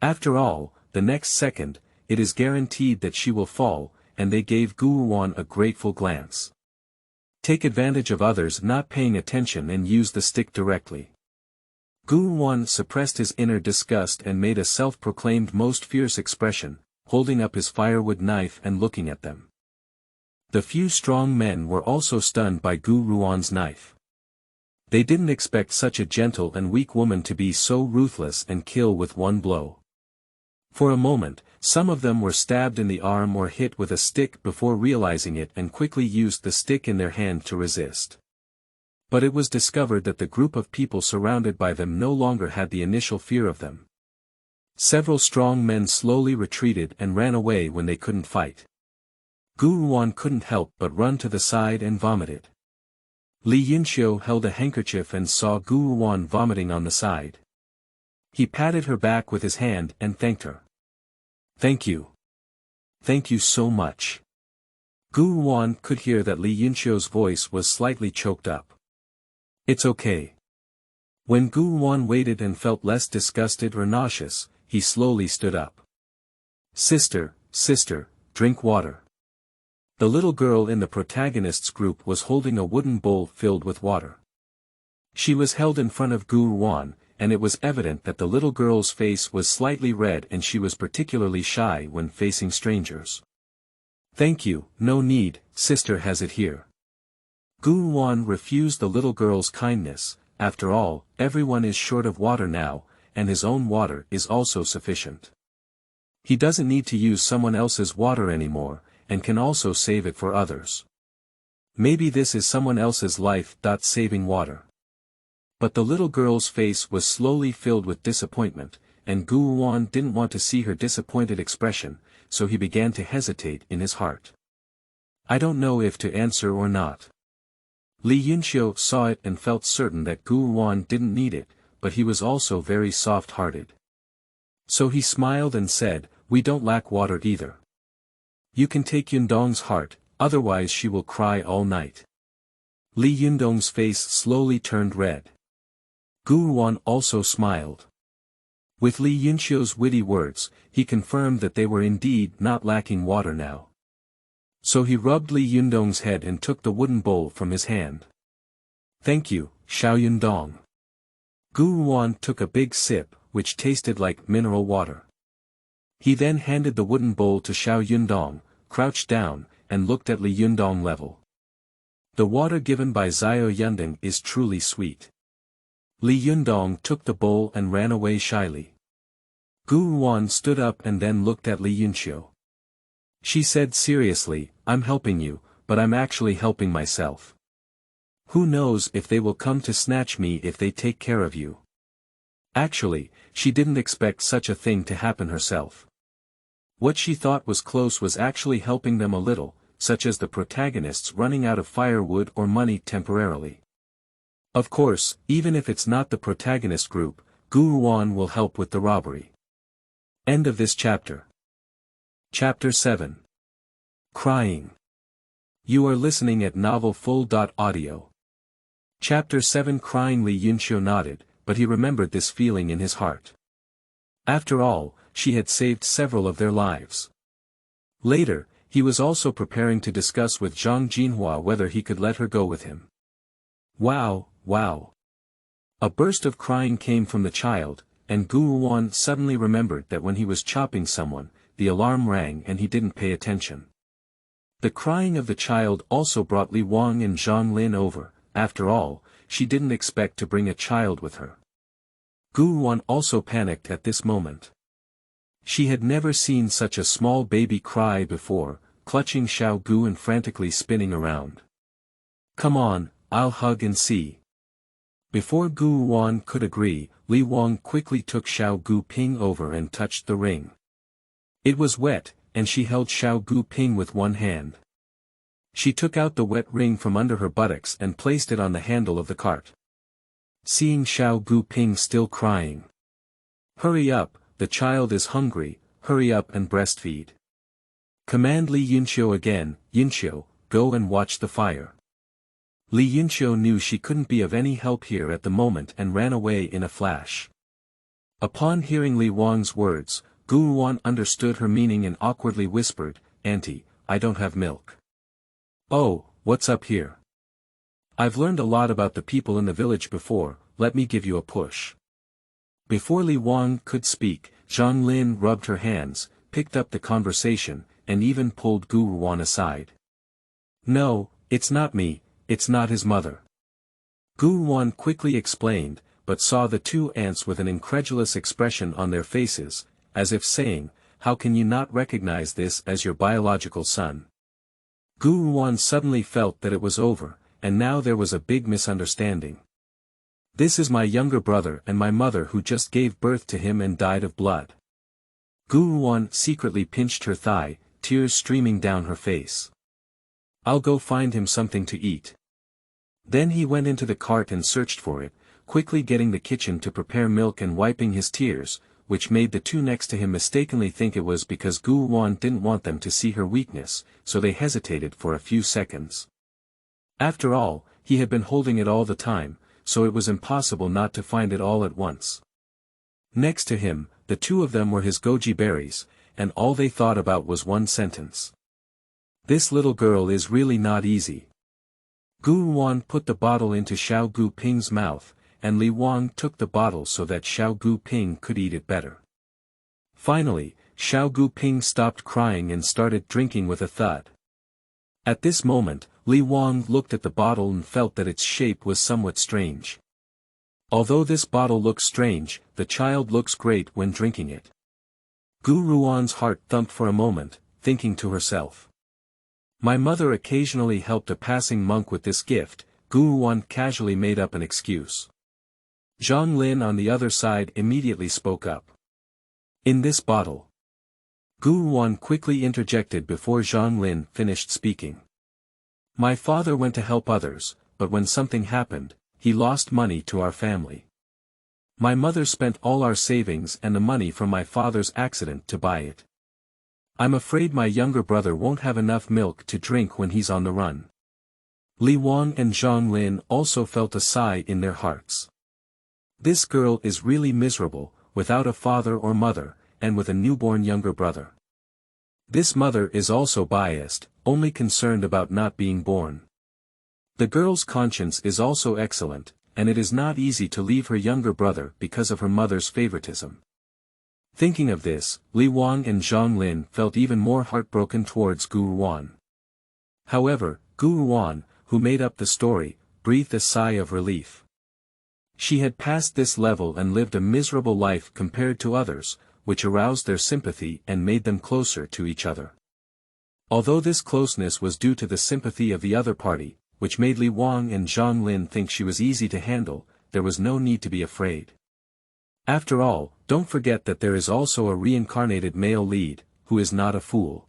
After all, the next second, it is guaranteed that she will fall, and they gave Gu Ruan a grateful glance. Take advantage of others not paying attention and use the stick directly. Gu Ruan suppressed his inner disgust and made a self-proclaimed most fierce expression, holding up his firewood knife and looking at them. The few strong men were also stunned by Gu Ruan's knife. They didn't expect such a gentle and weak woman to be so ruthless and kill with one blow. For a moment, some of them were stabbed in the arm or hit with a stick before realizing it and quickly used the stick in their hand to resist. But it was discovered that the group of people surrounded by them no longer had the initial fear of them. Several strong men slowly retreated and ran away when they couldn't fight. Gu Ruan couldn't help but run to the side and vomited. Li Yunxiu held a handkerchief and saw Gu Ruan vomiting on the side. He patted her back with his hand and thanked her. Thank you. Thank you so much. Gu Ruan could hear that Li Yunxiu's voice was slightly choked up. It's okay. When Gu Ruan waited and felt less disgusted or nauseous, he slowly stood up. Sister, drink water. The little girl in the protagonists group was holding a wooden bowl filled with water. She was held in front of Gu Ruan, and it was evident that the little girl's face was slightly red and she was particularly shy when facing strangers. Thank you, no need, sister has it here. Gu Ruan refused the little girl's kindness. After all, everyone is short of water now, and his own water is also sufficient. He doesn't need to use someone else's water anymore, and can also save it for others. Maybe this is someone else's life-saving water. But the little girl's face was slowly filled with disappointment, and Gu Ruan didn't want to see her disappointed expression, so he began to hesitate in his heart. I don't know if to answer or not. Li Yunxiu saw it and felt certain that Gu Ruan didn't need it, but he was also very soft-hearted. So he smiled and said, we don't lack water either. You can take Yundong's heart, otherwise she will cry all night. Li Yundong's face slowly turned red. Gu Ruan also smiled. With Li Yunxiu's witty words, he confirmed that they were indeed not lacking water now. So he rubbed Li Yundong's head and took the wooden bowl from his hand. Thank you, Xiao Yundong. Gu Ruan took a big sip, which tasted like mineral water. He then handed the wooden bowl to Xiao Yundong, crouched down, and looked at Li Yundong level. The water given by Xiao Yundong is truly sweet. Li Yundong took the bowl and ran away shyly. Gu Ruan stood up and then looked at Li Yunxiu. She said seriously, I'm helping you, but I'm actually helping myself. Who knows if they will come to snatch me if they take care of you. Actually, she didn't expect such a thing to happen herself. What she thought was close was actually helping them a little, such as the protagonists running out of firewood or money temporarily. Of course, even if it's not the protagonist group, Gu Ruan will help with the robbery. End of this chapter. Chapter 7. Crying. You are listening at novelfull.audio. Chapter 7. Crying. Li Yunxiu nodded, but he remembered this feeling in his heart. After all, she had saved several of their lives. Later, he was also preparing to discuss with Zhang Jinhua whether he could let her go with him. Wow. A burst of crying came from the child, and Gu Ruan suddenly remembered that when he was chopping someone, the alarm rang and he didn't pay attention. The crying of the child also brought Li Wang and Zhang Lin over. After all, she didn't expect to bring a child with her. Gu Ruan also panicked at this moment. She had never seen such a small baby cry before, clutching Xiao Gu and frantically spinning around. Come on, I'll hug and see. Before Gu Ruan could agree, Li Wang quickly took Xiao Gu Ping over and touched the ring. It was wet, and she held Xiao Gu Ping with one hand. She took out the wet ring from under her buttocks and placed it on the handle of the cart. Seeing Xiao Gu Ping still crying. Hurry up, the child is hungry, hurry up and breastfeed. Command Li Yunxiu again, Yunxiu, go and watch the fire. Li Yunxiu knew she couldn't be of any help here at the moment and ran away in a flash. Upon hearing Li Wang's words, Gu Ruan understood her meaning and awkwardly whispered, Auntie, I don't have milk. Oh, what's up here? I've learned a lot about the people in the village before, let me give you a push. Before Li Wang could speak, Zhang Lin rubbed her hands, picked up the conversation, and even pulled Gu Ruan aside. No, it's not me, it's not his mother. Gu Ruan quickly explained, but saw the two aunts with an incredulous expression on their faces, as if saying, how can you not recognize this as your biological son? Gu Ruan suddenly felt that it was over, and now there was a big misunderstanding. This is my younger brother and my mother who just gave birth to him and died of blood. Gu Ruan secretly pinched her thigh, tears streaming down her face. I'll go find him something to eat. Then he went into the cart and searched for it, quickly getting the kitchen to prepare milk and wiping his tears, which made the two next to him mistakenly think it was because Gu Ruan didn't want them to see her weakness, so they hesitated for a few seconds. After all, he had been holding it all the time, so it was impossible not to find it all at once. Next to him, the two of them were his goji berries, and all they thought about was one sentence. This little girl is really not easy. Gu Ruan put the bottle into Xiao Gu Ping's mouth, and Li Wang took the bottle so that Xiao Gu Ping could eat it better. Finally, Xiao Gu Ping stopped crying and started drinking with a thud. At this moment, Li Wang looked at the bottle and felt that its shape was somewhat strange. Although this bottle looks strange, the child looks great when drinking it. Gu Ruan's heart thumped for a moment, thinking to herself. My mother occasionally helped a passing monk with this gift. Gu Ruan casually made up an excuse. Zhang Lin on the other side immediately spoke up. In this bottle. Gu Ruan quickly interjected before Zhang Lin finished speaking. My father went to help others, but when something happened, he lost money to our family. My mother spent all our savings and the money from my father's accident to buy it. I'm afraid my younger brother won't have enough milk to drink when he's on the run. Li Wang and Zhang Lin also felt a sigh in their hearts. This girl is really miserable, without a father or mother, and with a newborn younger brother. This mother is also biased, only concerned about not being born. The girl's conscience is also excellent, and it is not easy to leave her younger brother because of her mother's favoritism. Thinking of this, Li Wang and Zhang Lin felt even more heartbroken towards Gu Ruan. However, Gu Ruan, who made up the story, breathed a sigh of relief. She had passed this level and lived a miserable life compared to others, which aroused their sympathy and made them closer to each other. Although this closeness was due to the sympathy of the other party, which made Li Wang and Zhang Lin think she was easy to handle, there was no need to be afraid. After all, don't forget that there is also a reincarnated male lead, who is not a fool.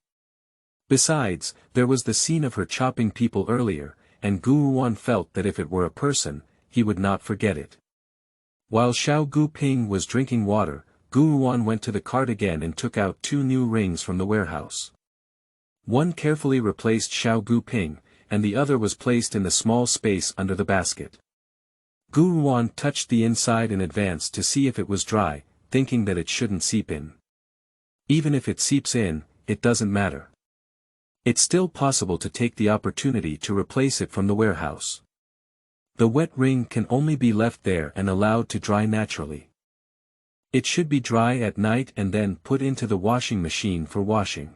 Besides, there was the scene of her chopping people earlier, and Gu Ruan felt that if it were a person, he would not forget it. While Xiao Gu Ping was drinking water, Gu Ruan went to the cart again and took out 2 new rings from the warehouse. One carefully replaced Xiao Gu Ping, and the other was placed in the small space under the basket. Gu Ruan touched the inside in advance to see if it was dry, thinking that it shouldn't seep in. Even if it seeps in, it doesn't matter. It's still possible to take the opportunity to replace it from the warehouse. The wet ring can only be left there and allowed to dry naturally. It should be dry at night and then put into the washing machine for washing.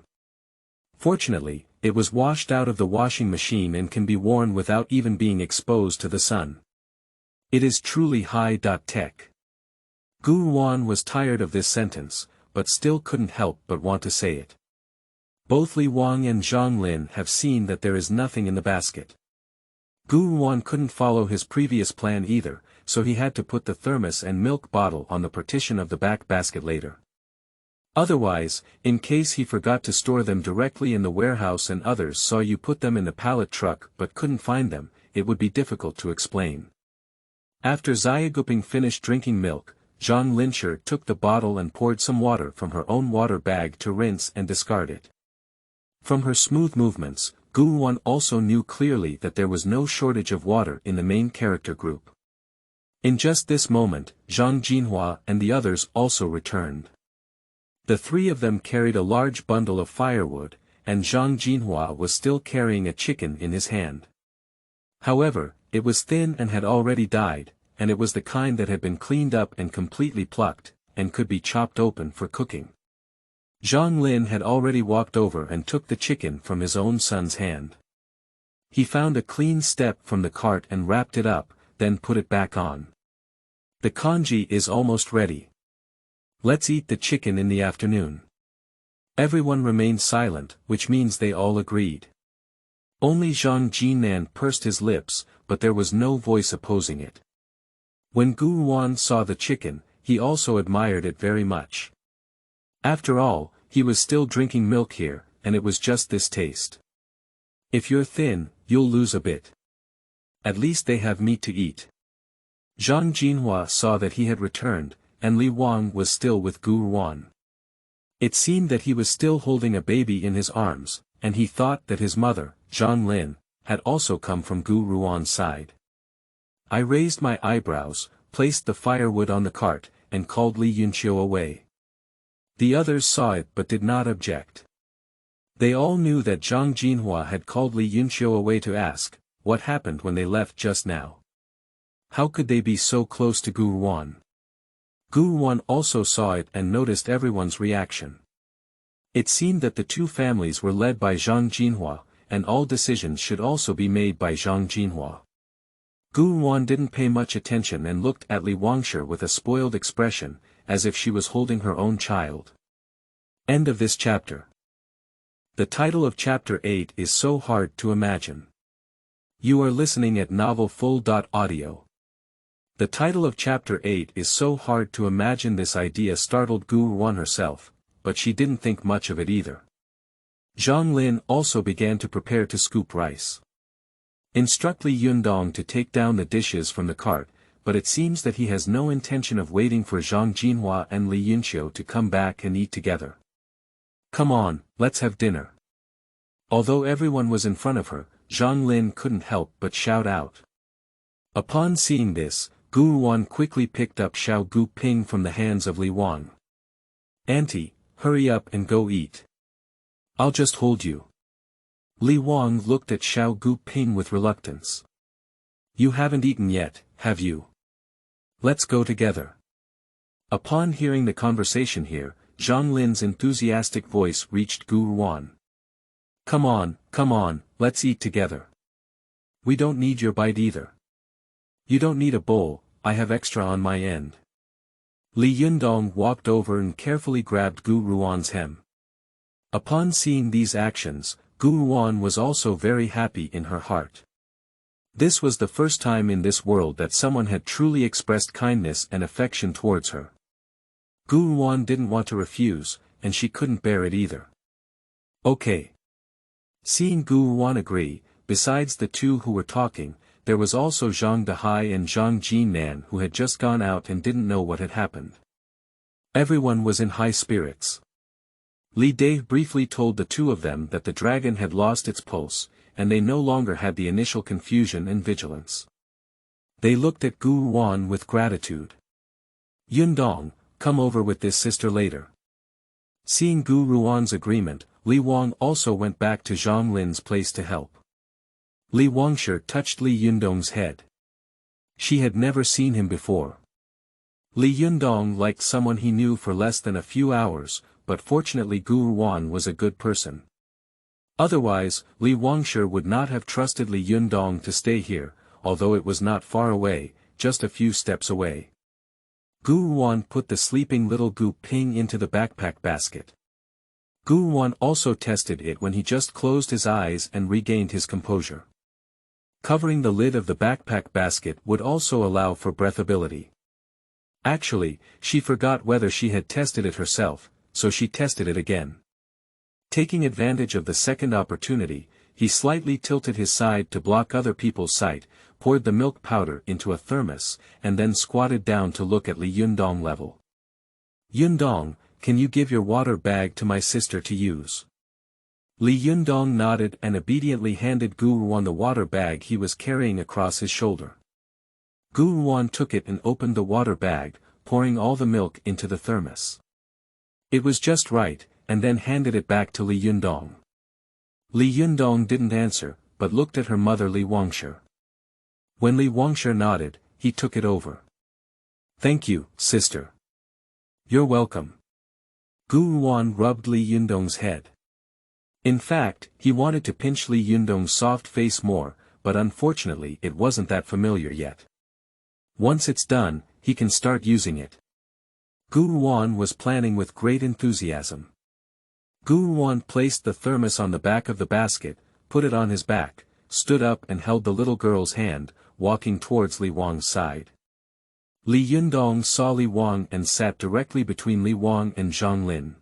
Fortunately, it was washed out of the washing machine and can be worn without even being exposed to the sun. It is truly high-tech. Gu Ruan was tired of this sentence, but still couldn't help but want to say it. Both Li Wang and Zhang Lin have seen that there is nothing in the basket. Gu Ruan couldn't follow his previous plan either, so he had to put the thermos and milk bottle on the partition of the back basket later. Otherwise, in case he forgot to store them directly in the warehouse and others saw you put them in the pallet truck but couldn't find them, it would be difficult to explain. After Xiaoguping finished drinking milk, Zhang Linshi took the bottle and poured some water from her own water bag to rinse and discard it. From her smooth movements, Gu Ruan also knew clearly that there was no shortage of water in the main character group. In just this moment, Zhang Jinhua and the others also returned. The 3 of them carried a large bundle of firewood, and Zhang Jinhua was still carrying a chicken in his hand. However, it was thin and had already died, and it was the kind that had been cleaned up and completely plucked, and could be chopped open for cooking. Zhang Lin had already walked over and took the chicken from his own son's hand. He found a clean step from the cart and wrapped it up, then put it back on. The congee is almost ready. Let's eat the chicken in the afternoon. Everyone remained silent, which means they all agreed. Only Zhang Jinan pursed his lips, but there was no voice opposing it. When Gu Ruan saw the chicken, he also admired it very much. After all, he was still drinking milk here, and it was just this taste. If you're thin, you'll lose a bit. At least they have meat to eat. Zhang Jinhua saw that he had returned, and Li Wang was still with Gu Ruan. It seemed that he was still holding a baby in his arms, and he thought that his mother, Zhang Lin, had also come from Gu Ruan's side. I raised my eyebrows, placed the firewood on the cart, and called Li Yunqiu away. The others saw it but did not object. They all knew that Zhang Jinhua had called Li Yunqiu away to ask, what happened when they left just now? How could they be so close to Gu Ruan? Gu Ruan also saw it and noticed everyone's reaction. It seemed that the two families were led by Zhang Jinhua, and all decisions should also be made by Zhang Jinhua. Gu Ruan didn't pay much attention and looked at Li Wangshi with a spoiled expression, as if she was holding her own child. End of this chapter. The title of chapter 8 is so hard to imagine. You are listening at novelfull.audio. The title of chapter 8 is so hard to imagine. This idea startled Gu Ruan herself, but she didn't think much of it either. Zhang Lin also began to prepare to scoop rice. Instruct Li Yundong to take down the dishes from the cart, but it seems that he has no intention of waiting for Zhang Jinhua and Li Yunqiu to come back and eat together. Come on, let's have dinner. Although everyone was in front of her, Zhang Lin couldn't help but shout out. Upon seeing this, Gu Ruan quickly picked up Xiao Gu Ping from the hands of Li Wang. Auntie, hurry up and go eat. I'll just hold you. Li Wang looked at Xiao Gu Ping with reluctance. You haven't eaten yet, have you? Let's go together. Upon hearing the conversation here, Zhang Lin's enthusiastic voice reached Gu Ruan. Come on, let's eat together. We don't need your bite either. You don't need a bowl, I have extra on my end. Li Yundong walked over and carefully grabbed Gu Ruan's hem. Upon seeing these actions, Gu Ruan was also very happy in her heart. This was the first time in this world that someone had truly expressed kindness and affection towards her. Gu Ruan didn't want to refuse, and she couldn't bear it either. Okay. Seeing Gu Ruan agree, besides the two who were talking, there was also Zhang Dehai and Zhang Jinan who had just gone out and didn't know what had happened. Everyone was in high spirits. Li Dei briefly told the two of them that the dragon had lost its pulse, and they no longer had the initial confusion and vigilance. They looked at Gu Ruan with gratitude. Yundong, come over with this sister later. Seeing Gu Ruan's agreement, Li Wang also went back to Zhang Lin's place to help. Li Wangshi touched Li Yundong's head. She had never seen him before. Li Yundong liked someone he knew for less than a few hours, but fortunately Gu Ruan was a good person. Otherwise, Li Wangshi would not have trusted Li Yundong to stay here, although it was not far away, just a few steps away. Gu Ruan put the sleeping little Gu Ping into the backpack basket. Gu Ruan also tested it when he just closed his eyes and regained his composure. Covering the lid of the backpack basket would also allow for breathability. Actually, she forgot whether she had tested it herself, so she tested it again. Taking advantage of the second opportunity, he slightly tilted his side to block other people's sight, poured the milk powder into a thermos, and then squatted down to look at Li Yundong level. Yundong, can you give your water bag to my sister to use? Li Yundong nodded and obediently handed Gu Ruan the water bag he was carrying across his shoulder. Gu Ruan took it and opened the water bag, pouring all the milk into the thermos. It was just right, and then handed it back to Li Yundong. Li Yundong didn't answer, but looked at her mother Li Wangshi. When Li Wangshi nodded, he took it over. Thank you, sister. You're welcome. Gu Ruan rubbed Li Yundong's head. In fact, he wanted to pinch Li Yundong's soft face more, but unfortunately it wasn't that familiar yet. Once it's done, he can start using it. Gu Ruan was planning with great enthusiasm. Gu Ruan placed the thermos on the back of the basket, put it on his back, stood up and held the little girl's hand, walking towards Li Wang's side. Li Yundong saw Li Wang and sat directly between Li Wang and Zhang Lin.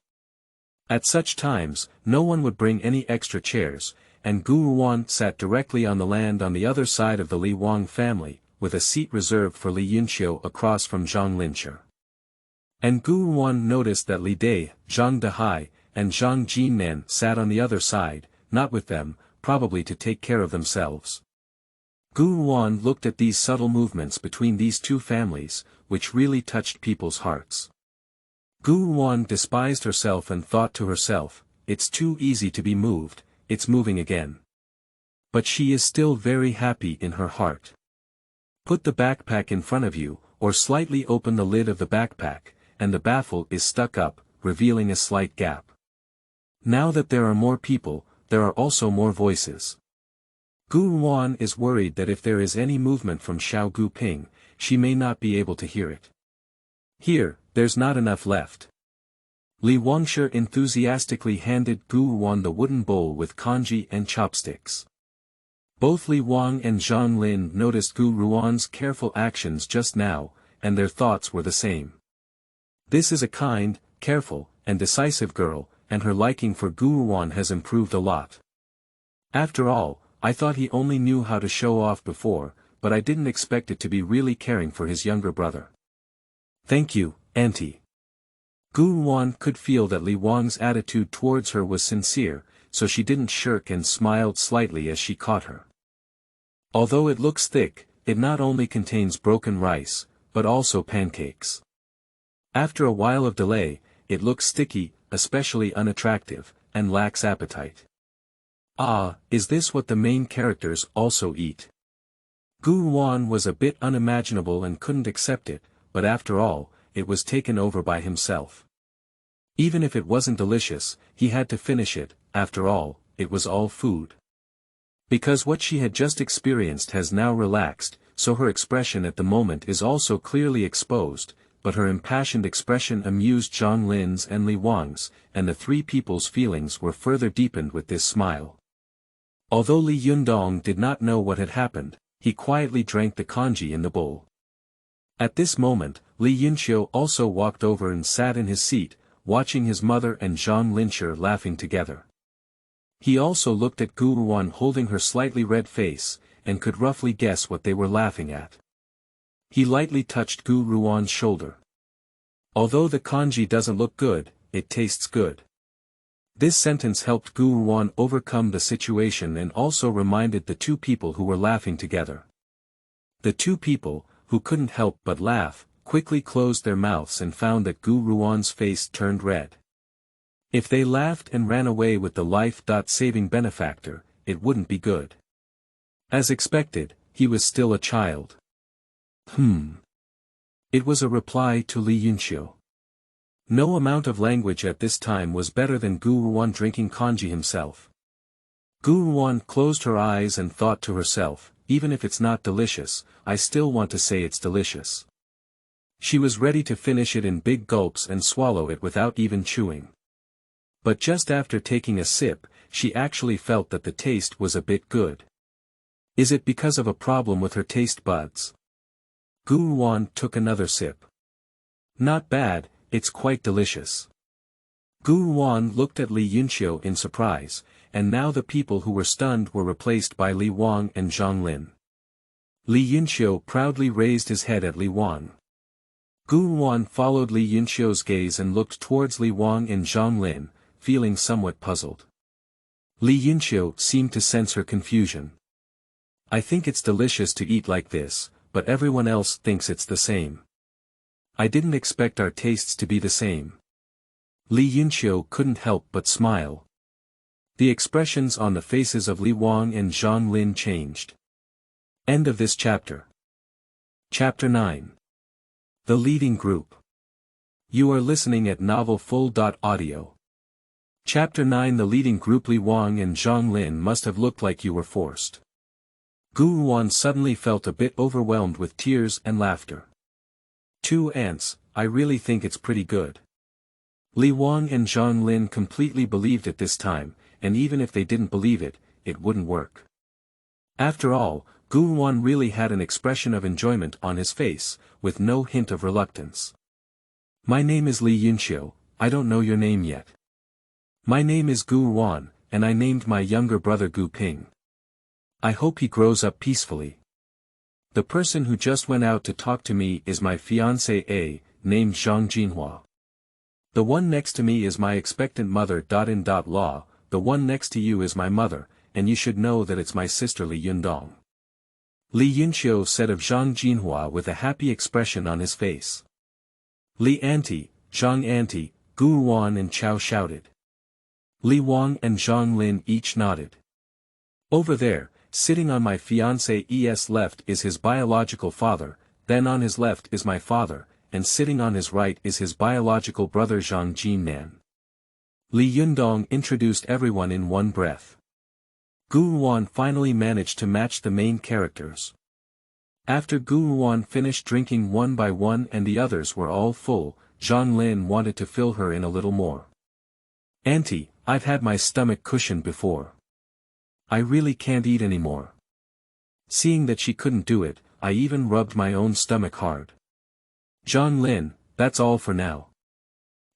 At such times, no one would bring any extra chairs, and Gu Ruan sat directly on the land on the other side of the Li Wang family, with a seat reserved for Li Yunxiu across from Zhang Linshi. And Gu Ruan noticed that Li Dai, Zhang Dehai, and Zhang Jinnan sat on the other side, not with them, probably to take care of themselves. Gu Ruan looked at these subtle movements between these two families, which really touched people's hearts. Gu Ruan despised herself and thought to herself, "It's too easy to be moved, it's moving again." But she is still very happy in her heart. Put the backpack in front of you, or slightly open the lid of the backpack, and the baffle is stuck up, revealing a slight gap. Now that there are more people, there are also more voices. Gu Ruan is worried that if there is any movement from Xiao Guping, she may not be able to hear it. Here, there's not enough left. Li Wangshi enthusiastically handed Gu Ruan the wooden bowl with congee and chopsticks. Both Li Wang and Zhang Lin noticed Gu Ruan's careful actions just now, and their thoughts were the same. This is a kind, careful, and decisive girl, and her liking for Gu Ruan has improved a lot. After all, I thought he only knew how to show off before, but I didn't expect it to be really caring for his younger brother. Thank you, Auntie. Gu Ruan could feel that Li Wang's attitude towards her was sincere, so she didn't shirk and smiled slightly as she caught her. Although it looks thick, it not only contains broken rice, but also pancakes. After a while of delay, it looks sticky, especially unattractive, and lacks appetite. Ah, is this what the main characters also eat? Gu Ruan was a bit unimaginable and couldn't accept it, but after all, it was taken over by himself. Even if it wasn't delicious, he had to finish it, after all, it was all food. Because what she had just experienced has now relaxed, so her expression at the moment is also clearly exposed, but her impassioned expression amused Zhang Lin's and Li Wang's, and the three people's feelings were further deepened with this smile. Although Li Yundong did not know what had happened, he quietly drank the congee in the bowl. At this moment, Li Yunxiu also walked over and sat in his seat, watching his mother and Zhang Linshi laughing together. He also looked at Gu Ruan holding her slightly red face, and could roughly guess what they were laughing at. He lightly touched Gu Ruan's shoulder. Although the congee doesn't look good, it tastes good. This sentence helped Gu Ruan overcome the situation and also reminded the two people who were laughing together. The two people, who couldn't help but laugh, quickly closed their mouths and found that Gu Ruan's face turned red. If they laughed and ran away with the life-saving benefactor, it wouldn't be good. As expected, he was still a child. It was a reply to Li Yunxiu. No amount of language at this time was better than Gu Ruan drinking congee himself. Gu Ruan closed her eyes and thought to herself, even if it's not delicious, I still want to say it's delicious. She was ready to finish it in big gulps and swallow it without even chewing. But just after taking a sip, she actually felt that the taste was a bit good. Is it because of a problem with her taste buds? Gu Ruan took another sip. Not bad, it's quite delicious. Gu Ruan looked at Li Yunxiu in surprise, and now the people who were stunned were replaced by Li Wang and Zhang Lin. Li Yunxiu proudly raised his head at Li Wang. Gu Ruan followed Li Yunxiu's gaze and looked towards Li Wang and Zhang Lin, feeling somewhat puzzled. Li Yunxiu seemed to sense her confusion. I think it's delicious to eat like this, but everyone else thinks it's the same. I didn't expect our tastes to be the same. Li Yunxiu couldn't help but smile. The expressions on the faces of Li Wang and Zhang Lin changed. End of this chapter. Chapter 9. The Leading Group. You are listening at novelfull.audio. Chapter 9. The leading group. Li Wang and Zhang Lin must have looked like you were forced. Gu Ruan suddenly felt a bit overwhelmed with tears and laughter. 2 ants, I really think it's pretty good. Li Wang and Zhang Lin completely believed it this time, and even if they didn't believe it, it wouldn't work. After all, Gu Ruan really had an expression of enjoyment on his face, with no hint of reluctance. My name is Li Yunxiu, I don't know your name yet. My name is Gu Ruan, and I named my younger brother Gu Ping. I hope he grows up peacefully. The person who just went out to talk to me is my fiancé A, named Zhang Jinhua. The one next to me is my expectant mother. Law, the one next to you is my mother, and you should know that it's my sister Li Yundong. Li Yunxiu said of Zhang Jinhua with a happy expression on his face. Li Auntie, Zhang Auntie, Gu Ruan and Chao shouted. Li Wang and Zhang Lin each nodded. Over there, sitting on my fiancé's left is his biological father, then on his left is my father, and sitting on his right is his biological brother Zhang Jinnan. Li Yundong introduced everyone in one breath. Gu Ruan finally managed to match the main characters. After Gu Ruan finished drinking one by one and the others were all full, Zhang Lin wanted to fill her in a little more. Auntie, I've had my stomach cushioned before. I really can't eat anymore. Seeing that she couldn't do it, I even rubbed my own stomach hard. Zhang Lin, that's all for now.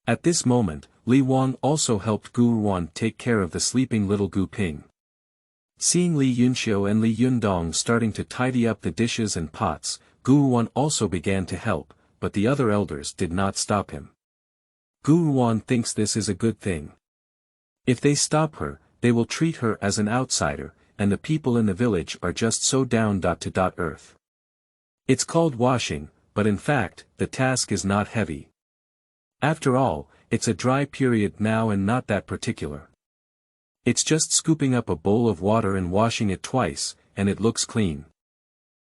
At this moment, Li Wang also helped Gu Ruan take care of the sleeping little Gu Ping. Seeing Li Yunxiu and Li Yundong starting to tidy up the dishes and pots, Gu Ruan also began to help, but the other elders did not stop him. Gu Ruan thinks this is a good thing. If they stop her, they will treat her as an outsider, and the people in the village are just so down to earth. It's called washing, but in fact, the task is not heavy. After all, it's a dry period now and not that particular. It's just scooping up a bowl of water and washing it twice, and it looks clean.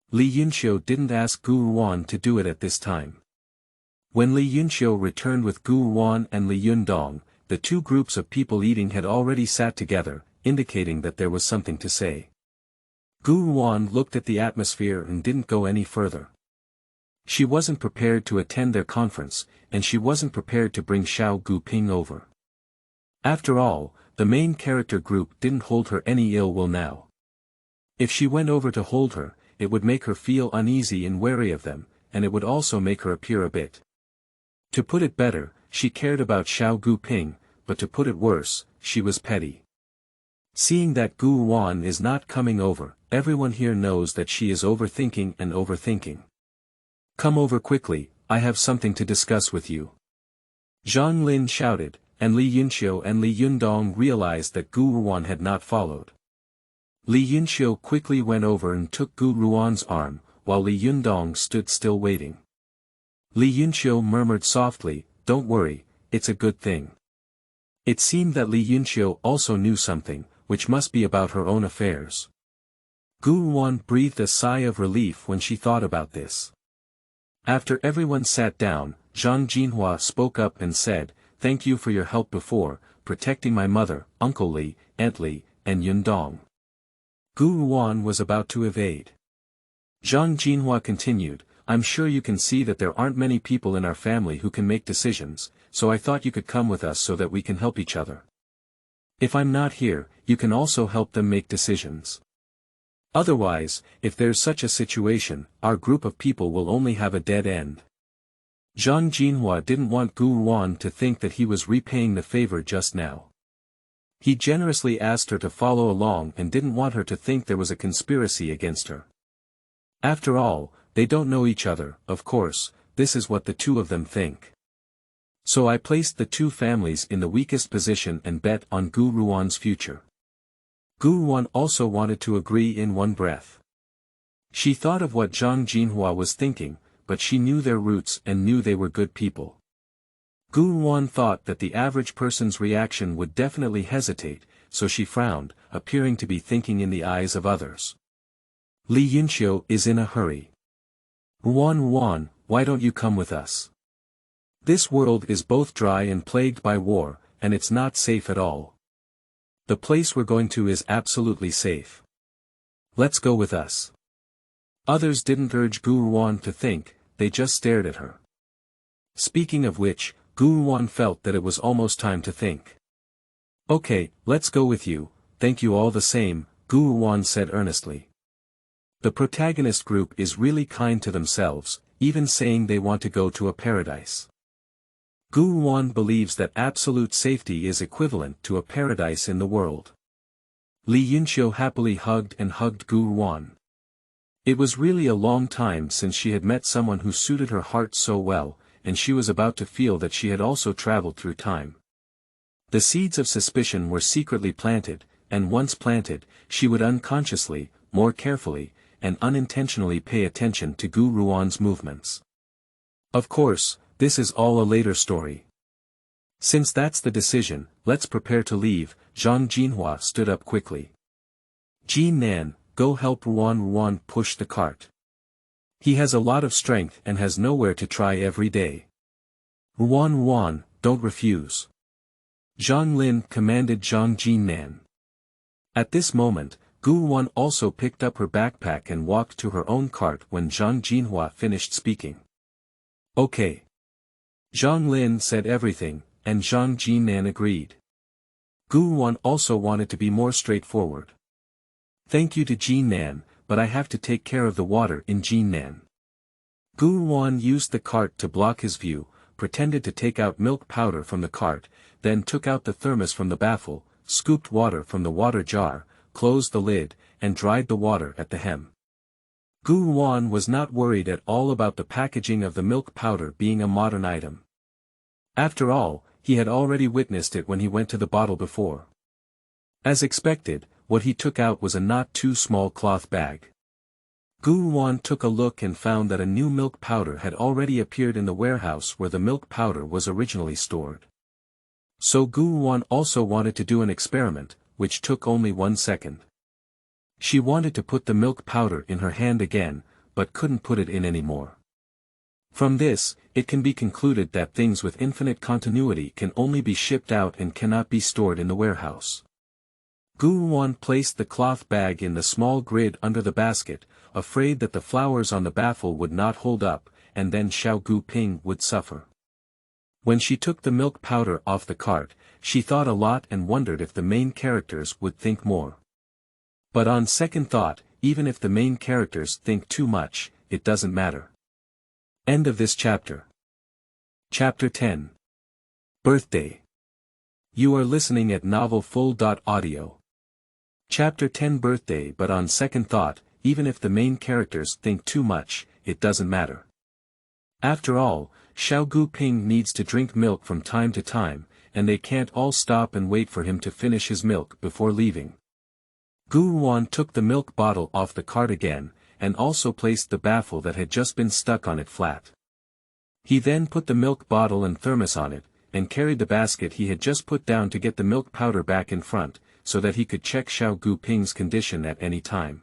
Li Yunxiu didn't ask Gu Ruan to do it at this time. When Li Yunxiu returned with Gu Ruan and Li Yundong, the two groups of people eating had already sat together, indicating that there was something to say. Gu Ruan looked at the atmosphere and didn't go any further. She wasn't prepared to attend their conference, and she wasn't prepared to bring Xiao Gu Ping over. After all, the main character group didn't hold her any ill will now. If she went over to hold her, it would make her feel uneasy and wary of them, and it would also make her appear a bit. To put it better, she cared about Xiao Gu Ping, but to put it worse, she was petty. Seeing that Gu Ruan is not coming over, everyone here knows that she is overthinking and overthinking. Come over quickly, I have something to discuss with you. Zhang Lin shouted, and Li Yunxiu and Li Yundong realized that Gu Ruan had not followed. Li Yunxiu quickly went over and took Gu Ruan's arm, while Li Yundong stood still waiting. Li Yunxiu murmured softly, "Don't worry, it's a good thing." It seemed that Li Yunxiu also knew something, which must be about her own affairs. Gu Ruan breathed a sigh of relief when she thought about this. After everyone sat down, Zhang Jinhua spoke up and said, "Thank you for your help before, protecting my mother, Uncle Li, Aunt Li, and Yundong." Gu Ruan was about to evade. Zhang Jinhua continued, "I'm sure you can see that there aren't many people in our family who can make decisions, so I thought you could come with us so that we can help each other. If I'm not here, you can also help them make decisions. Otherwise, if there's such a situation, our group of people will only have a dead end." Zhang Jinhua didn't want Gu Ruan to think that he was repaying the favor just now. He generously asked her to follow along and didn't want her to think there was a conspiracy against her. After all, they don't know each other, of course, this is what the two of them think. So I placed the two families in the weakest position and bet on Gu Ruan's future. Gu Ruan also wanted to agree in one breath. She thought of what Zhang Jinhua was thinking, but she knew their roots and knew they were good people. Gu Ruan thought that the average person's reaction would definitely hesitate, so she frowned, appearing to be thinking in the eyes of others. Li Yunxiu is in a hurry. Ruan, why don't you come with us? This world is both dry and plagued by war, and it's not safe at all. The place we're going to is absolutely safe. Let's go with us. Others didn't urge Gu Ruan to think, they just stared at her. Speaking of which, Gu Ruan felt that it was almost time to think. Okay, let's go with you, thank you all the same, Gu Ruan said earnestly. The protagonist group is really kind to themselves, even saying they want to go to a paradise. Gu Ruan believes that absolute safety is equivalent to a paradise in the world. Li Yunqiu happily hugged and hugged Gu Ruan. It was really a long time since she had met someone who suited her heart so well, and she was about to feel that she had also traveled through time. The seeds of suspicion were secretly planted, and once planted, she would unconsciously, more carefully, and unintentionally pay attention to Gu Ruan's movements. Of course, this is all a later story. Since that's the decision, let's prepare to leave. Zhang Jinhua stood up quickly. Jin Nan, go help Ruan push the cart. He has a lot of strength and has nowhere to try every day. Ruan, don't refuse. Zhang Lin commanded Zhang Jinnan. At this moment, Gu Ruan also picked up her backpack and walked to her own cart when Zhang Jinhua finished speaking. Okay. Zhang Lin said everything, and Zhang Jinnan agreed. Gu Ruan also wanted to be more straightforward. Thank you to Jinnan, but I have to take care of the water in Jinnan. Gu Ruan used the cart to block his view, pretended to take out milk powder from the cart, then took out the thermos from the baffle, scooped water from the water jar, closed the lid, and dried the water at the hem. Gu Ruan was not worried at all about the packaging of the milk powder being a modern item. After all, he had already witnessed it when he went to the bottle before. As expected, what he took out was a not too small cloth bag. Gu Ruan took a look and found that a new milk powder had already appeared in the warehouse where the milk powder was originally stored. So Gu Ruan also wanted to do an experiment, which took only 1 second. She wanted to put the milk powder in her hand again, but couldn't put it in anymore. From this, it can be concluded that things with infinite continuity can only be shipped out and cannot be stored in the warehouse. Gu Ruan placed the cloth bag in the small grid under the basket, afraid that the flowers on the baffle would not hold up, and then Xiao Gu Ping would suffer. When she took the milk powder off the cart, she thought a lot and wondered if the main characters would think more. But on second thought, even if the main characters think too much, it doesn't matter. End of this chapter. Chapter 10. Birthday. You are listening at novelfull.audio. Chapter 10 Birthday. But on second thought, even if the main characters think too much, it doesn't matter. After all, Xiao Gu Ping needs to drink milk from time to time, and they can't all stop and wait for him to finish his milk before leaving. Gu Ruan took the milk bottle off the cart again, and also placed the baffle that had just been stuck on it flat. He then put the milk bottle and thermos on it, and carried the basket he had just put down to get the milk powder back in front, so that he could check Xiao Gu Ping's condition at any time.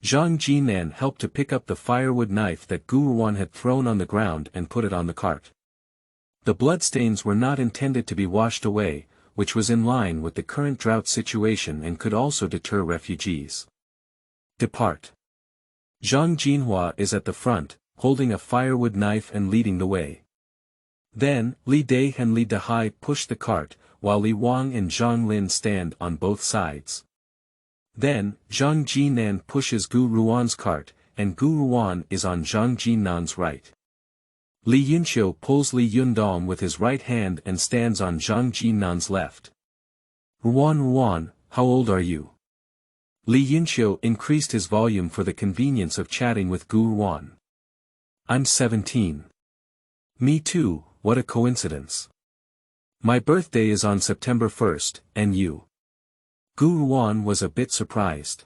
Zhang Jinan helped to pick up the firewood knife that Gu Ruan had thrown on the ground and put it on the cart. The bloodstains were not intended to be washed away, which was in line with the current drought situation and could also deter refugees. Depart. Zhang Jinhua is at the front, holding a firewood knife and leading the way. Then, Li Dai and Li Dahai push the cart, while Li Wang and Zhang Lin stand on both sides. Then, Zhang Jinan pushes Gu Ruan's cart, and Gu Ruan is on Zhang Jinnan's right. Li Yunqiu pulls Li Yundong with his right hand and stands on Zhang Jinnan's left. Ruan, how old are you? Li Yunqiu increased his volume for the convenience of chatting with Gu Ruan. I'm 17. Me too, what a coincidence. My birthday is on September 1st, and you? Gu Ruan was a bit surprised.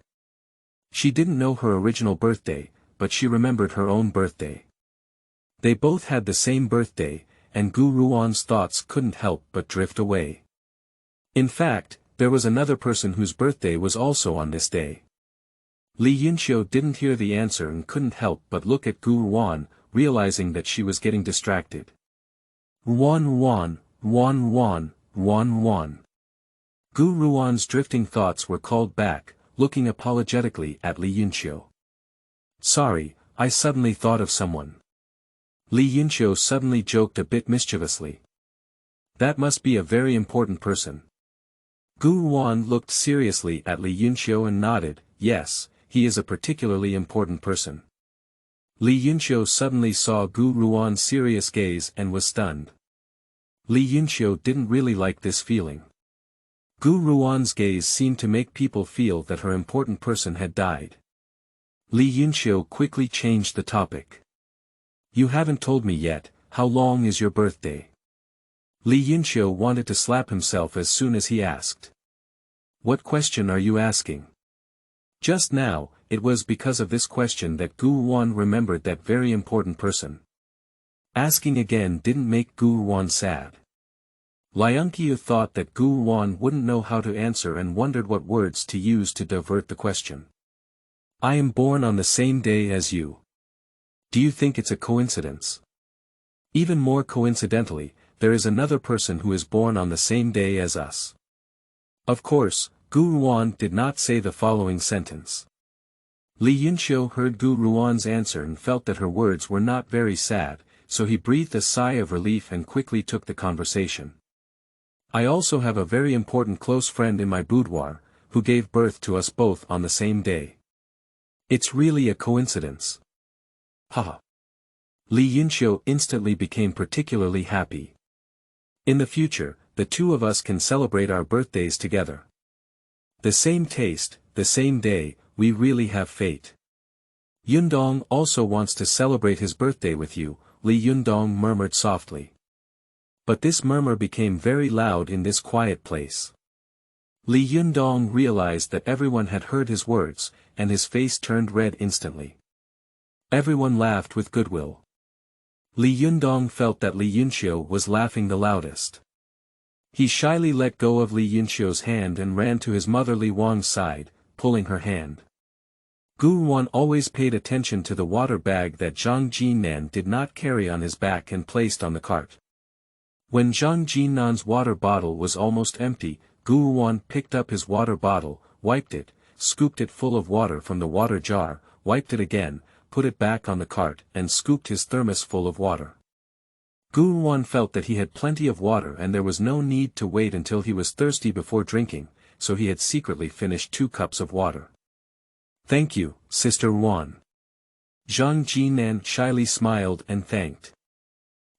She didn't know her original birthday, but she remembered her own birthday. They both had the same birthday, and Gu Ruan's thoughts couldn't help but drift away. In fact, there was another person whose birthday was also on this day. Li Yunqiu didn't hear the answer and couldn't help but look at Gu Ruan, realizing that she was getting distracted. Ruan. Gu Ruan's drifting thoughts were called back, looking apologetically at Li Yunqiu. Sorry, I suddenly thought of someone. Li Yunqiu suddenly joked a bit mischievously. That must be a very important person. Gu Ruan looked seriously at Li Yunqiu and nodded, yes, he is a particularly important person. Li Yunqiu suddenly saw Gu Ruan's serious gaze and was stunned. Li Yunqiu didn't really like this feeling. Gu Ruan's gaze seemed to make people feel that her important person had died. Li Yunxiu quickly changed the topic. You haven't told me yet, how long is your birthday? Li Yunxiu wanted to slap himself as soon as he asked. What question are you asking? Just now, it was because of this question that Gu Ruan remembered that very important person. Asking again didn't make Gu Ruan sad. Liangqiu thought that Gu Ruan wouldn't know how to answer and wondered what words to use to divert the question. I am born on the same day as you. Do you think it's a coincidence? Even more coincidentally, there is another person who is born on the same day as us. Of course, Gu Ruan did not say the following sentence. Li Yunxiu heard Gu Ruan's answer and felt that her words were not very sad, so he breathed a sigh of relief and quickly took the conversation. I also have a very important close friend in my boudoir, who gave birth to us both on the same day. It's really a coincidence. Haha. Li Yunxiu instantly became particularly happy. In the future, the two of us can celebrate our birthdays together. The same taste, the same day, we really have fate. Yundong also wants to celebrate his birthday with you, Li Yundong murmured softly. But this murmur became very loud in this quiet place. Li Yundong realized that everyone had heard his words, and his face turned red instantly. Everyone laughed with goodwill. Li Yundong felt that Li Yunxiu was laughing the loudest. He shyly let go of Li Yunxiu's hand and ran to his mother Li Wang's side, pulling her hand. Gu Ruan always paid attention to the water bag that Zhang Jinan did not carry on his back and placed on the cart. When Zhang Jinan's water bottle was almost empty, Gu Ruan picked up his water bottle, wiped it, scooped it full of water from the water jar, wiped it again, put it back on the cart and scooped his thermos full of water. Gu Ruan felt that he had plenty of water and there was no need to wait until he was thirsty before drinking, so he had secretly finished 2 cups of water. Thank you, Sister Ruan. Zhang Jinan shyly smiled and thanked.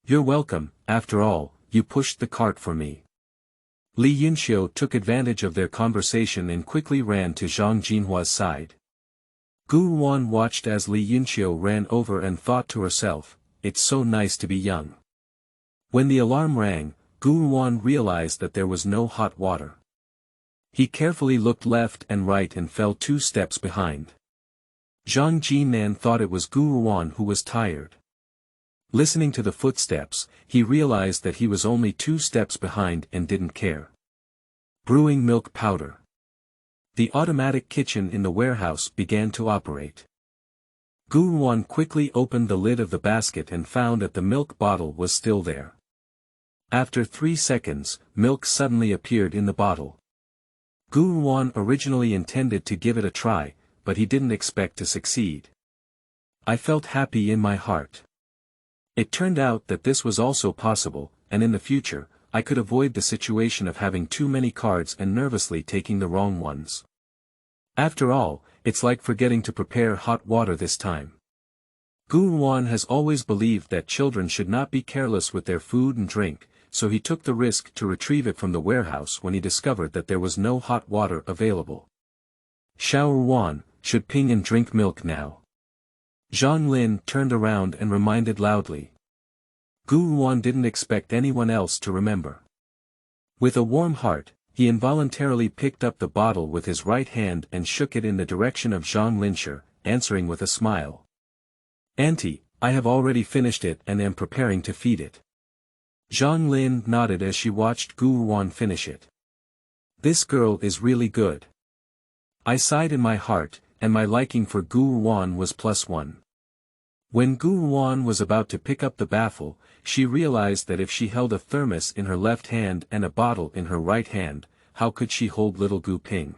You're welcome, after all, you pushed the cart for me. Li Yunxiu took advantage of their conversation and quickly ran to Zhang Jinhua's side. Gu Ruan watched as Li Yunxiu ran over and thought to herself, it's so nice to be young. When the alarm rang, Gu Ruan realized that there was no hot water. He carefully looked left and right and fell 2 steps behind. Zhang Jinan thought it was Gu Ruan who was tired. Listening to the footsteps, he realized that he was only 2 steps behind and didn't care. Brewing milk powder. The automatic kitchen in the warehouse began to operate. Gu Ruan quickly opened the lid of the basket and found that the milk bottle was still there. After 3 seconds, milk suddenly appeared in the bottle. Gu Ruan originally intended to give it a try, but he didn't expect to succeed. I felt happy in my heart. It turned out that this was also possible, and in the future, I could avoid the situation of having too many cards and nervously taking the wrong ones. After all, it's like forgetting to prepare hot water this time. Gu Ruan has always believed that children should not be careless with their food and drink, so he took the risk to retrieve it from the warehouse when he discovered that there was no hot water available. Xiao Ruan, should Ping and drink milk now? Zhang Lin turned around and reminded loudly. Gu Ruan didn't expect anyone else to remember. With a warm heart, he involuntarily picked up the bottle with his right hand and shook it in the direction of Zhang Linshi, answering with a smile. Auntie, I have already finished it and am preparing to feed it. Zhang Lin nodded as she watched Gu Ruan finish it. This girl is really good. I sighed in my heart, and my liking for Gu Ruan was +1. When Gu Ruan was about to pick up the baffle, she realized that if she held a thermos in her left hand and a bottle in her right hand, how could she hold little Gu Ping?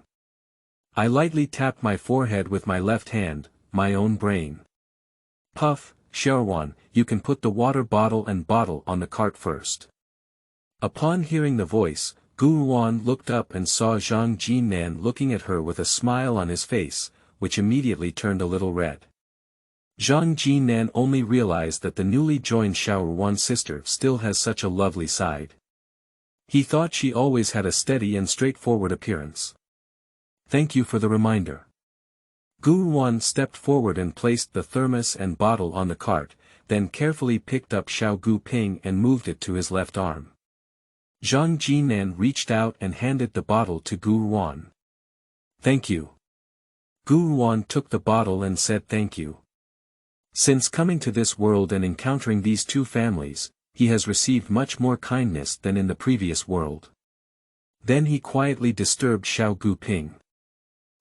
I lightly tapped my forehead with my left hand, my own brain. Puff, Xiaoruan, you can put the water bottle and bottle on the cart first. Upon hearing the voice, Gu Ruan looked up and saw Zhang Jinan looking at her with a smile on his face, which immediately turned a little red. Zhang Jinan only realized that the newly joined Xiaoruan's sister still has such a lovely side. He thought she always had a steady and straightforward appearance. Thank you for the reminder. Gu Ruan stepped forward and placed the thermos and bottle on the cart, then carefully picked up Xiao Gu Ping and moved it to his left arm. Zhang Jinan reached out and handed the bottle to Gu Ruan. Thank you. Gu Ruan took the bottle and said thank you. Since coming to this world and encountering these two families, he has received much more kindness than in the previous world. Then he quietly disturbed Xiao Gu Ping.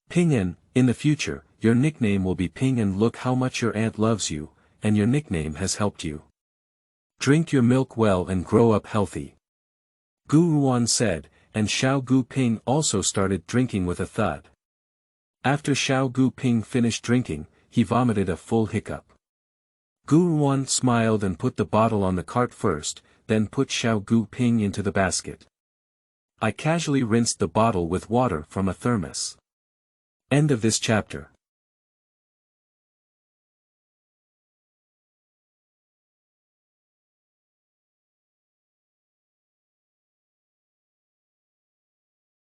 Ping'an, in the future, your nickname will be Ping'an. Look how much your aunt loves you, and your nickname has helped you. Drink your milk well and grow up healthy. Gu Ruan said, and Xiao Gu Ping also started drinking with a thud. After Xiao Gu Ping finished drinking, he vomited a full hiccup. Gu Ruan smiled and put the bottle on the cart first, then put Xiao Gu Ping into the basket. I casually rinsed the bottle with water from a thermos. End of this chapter.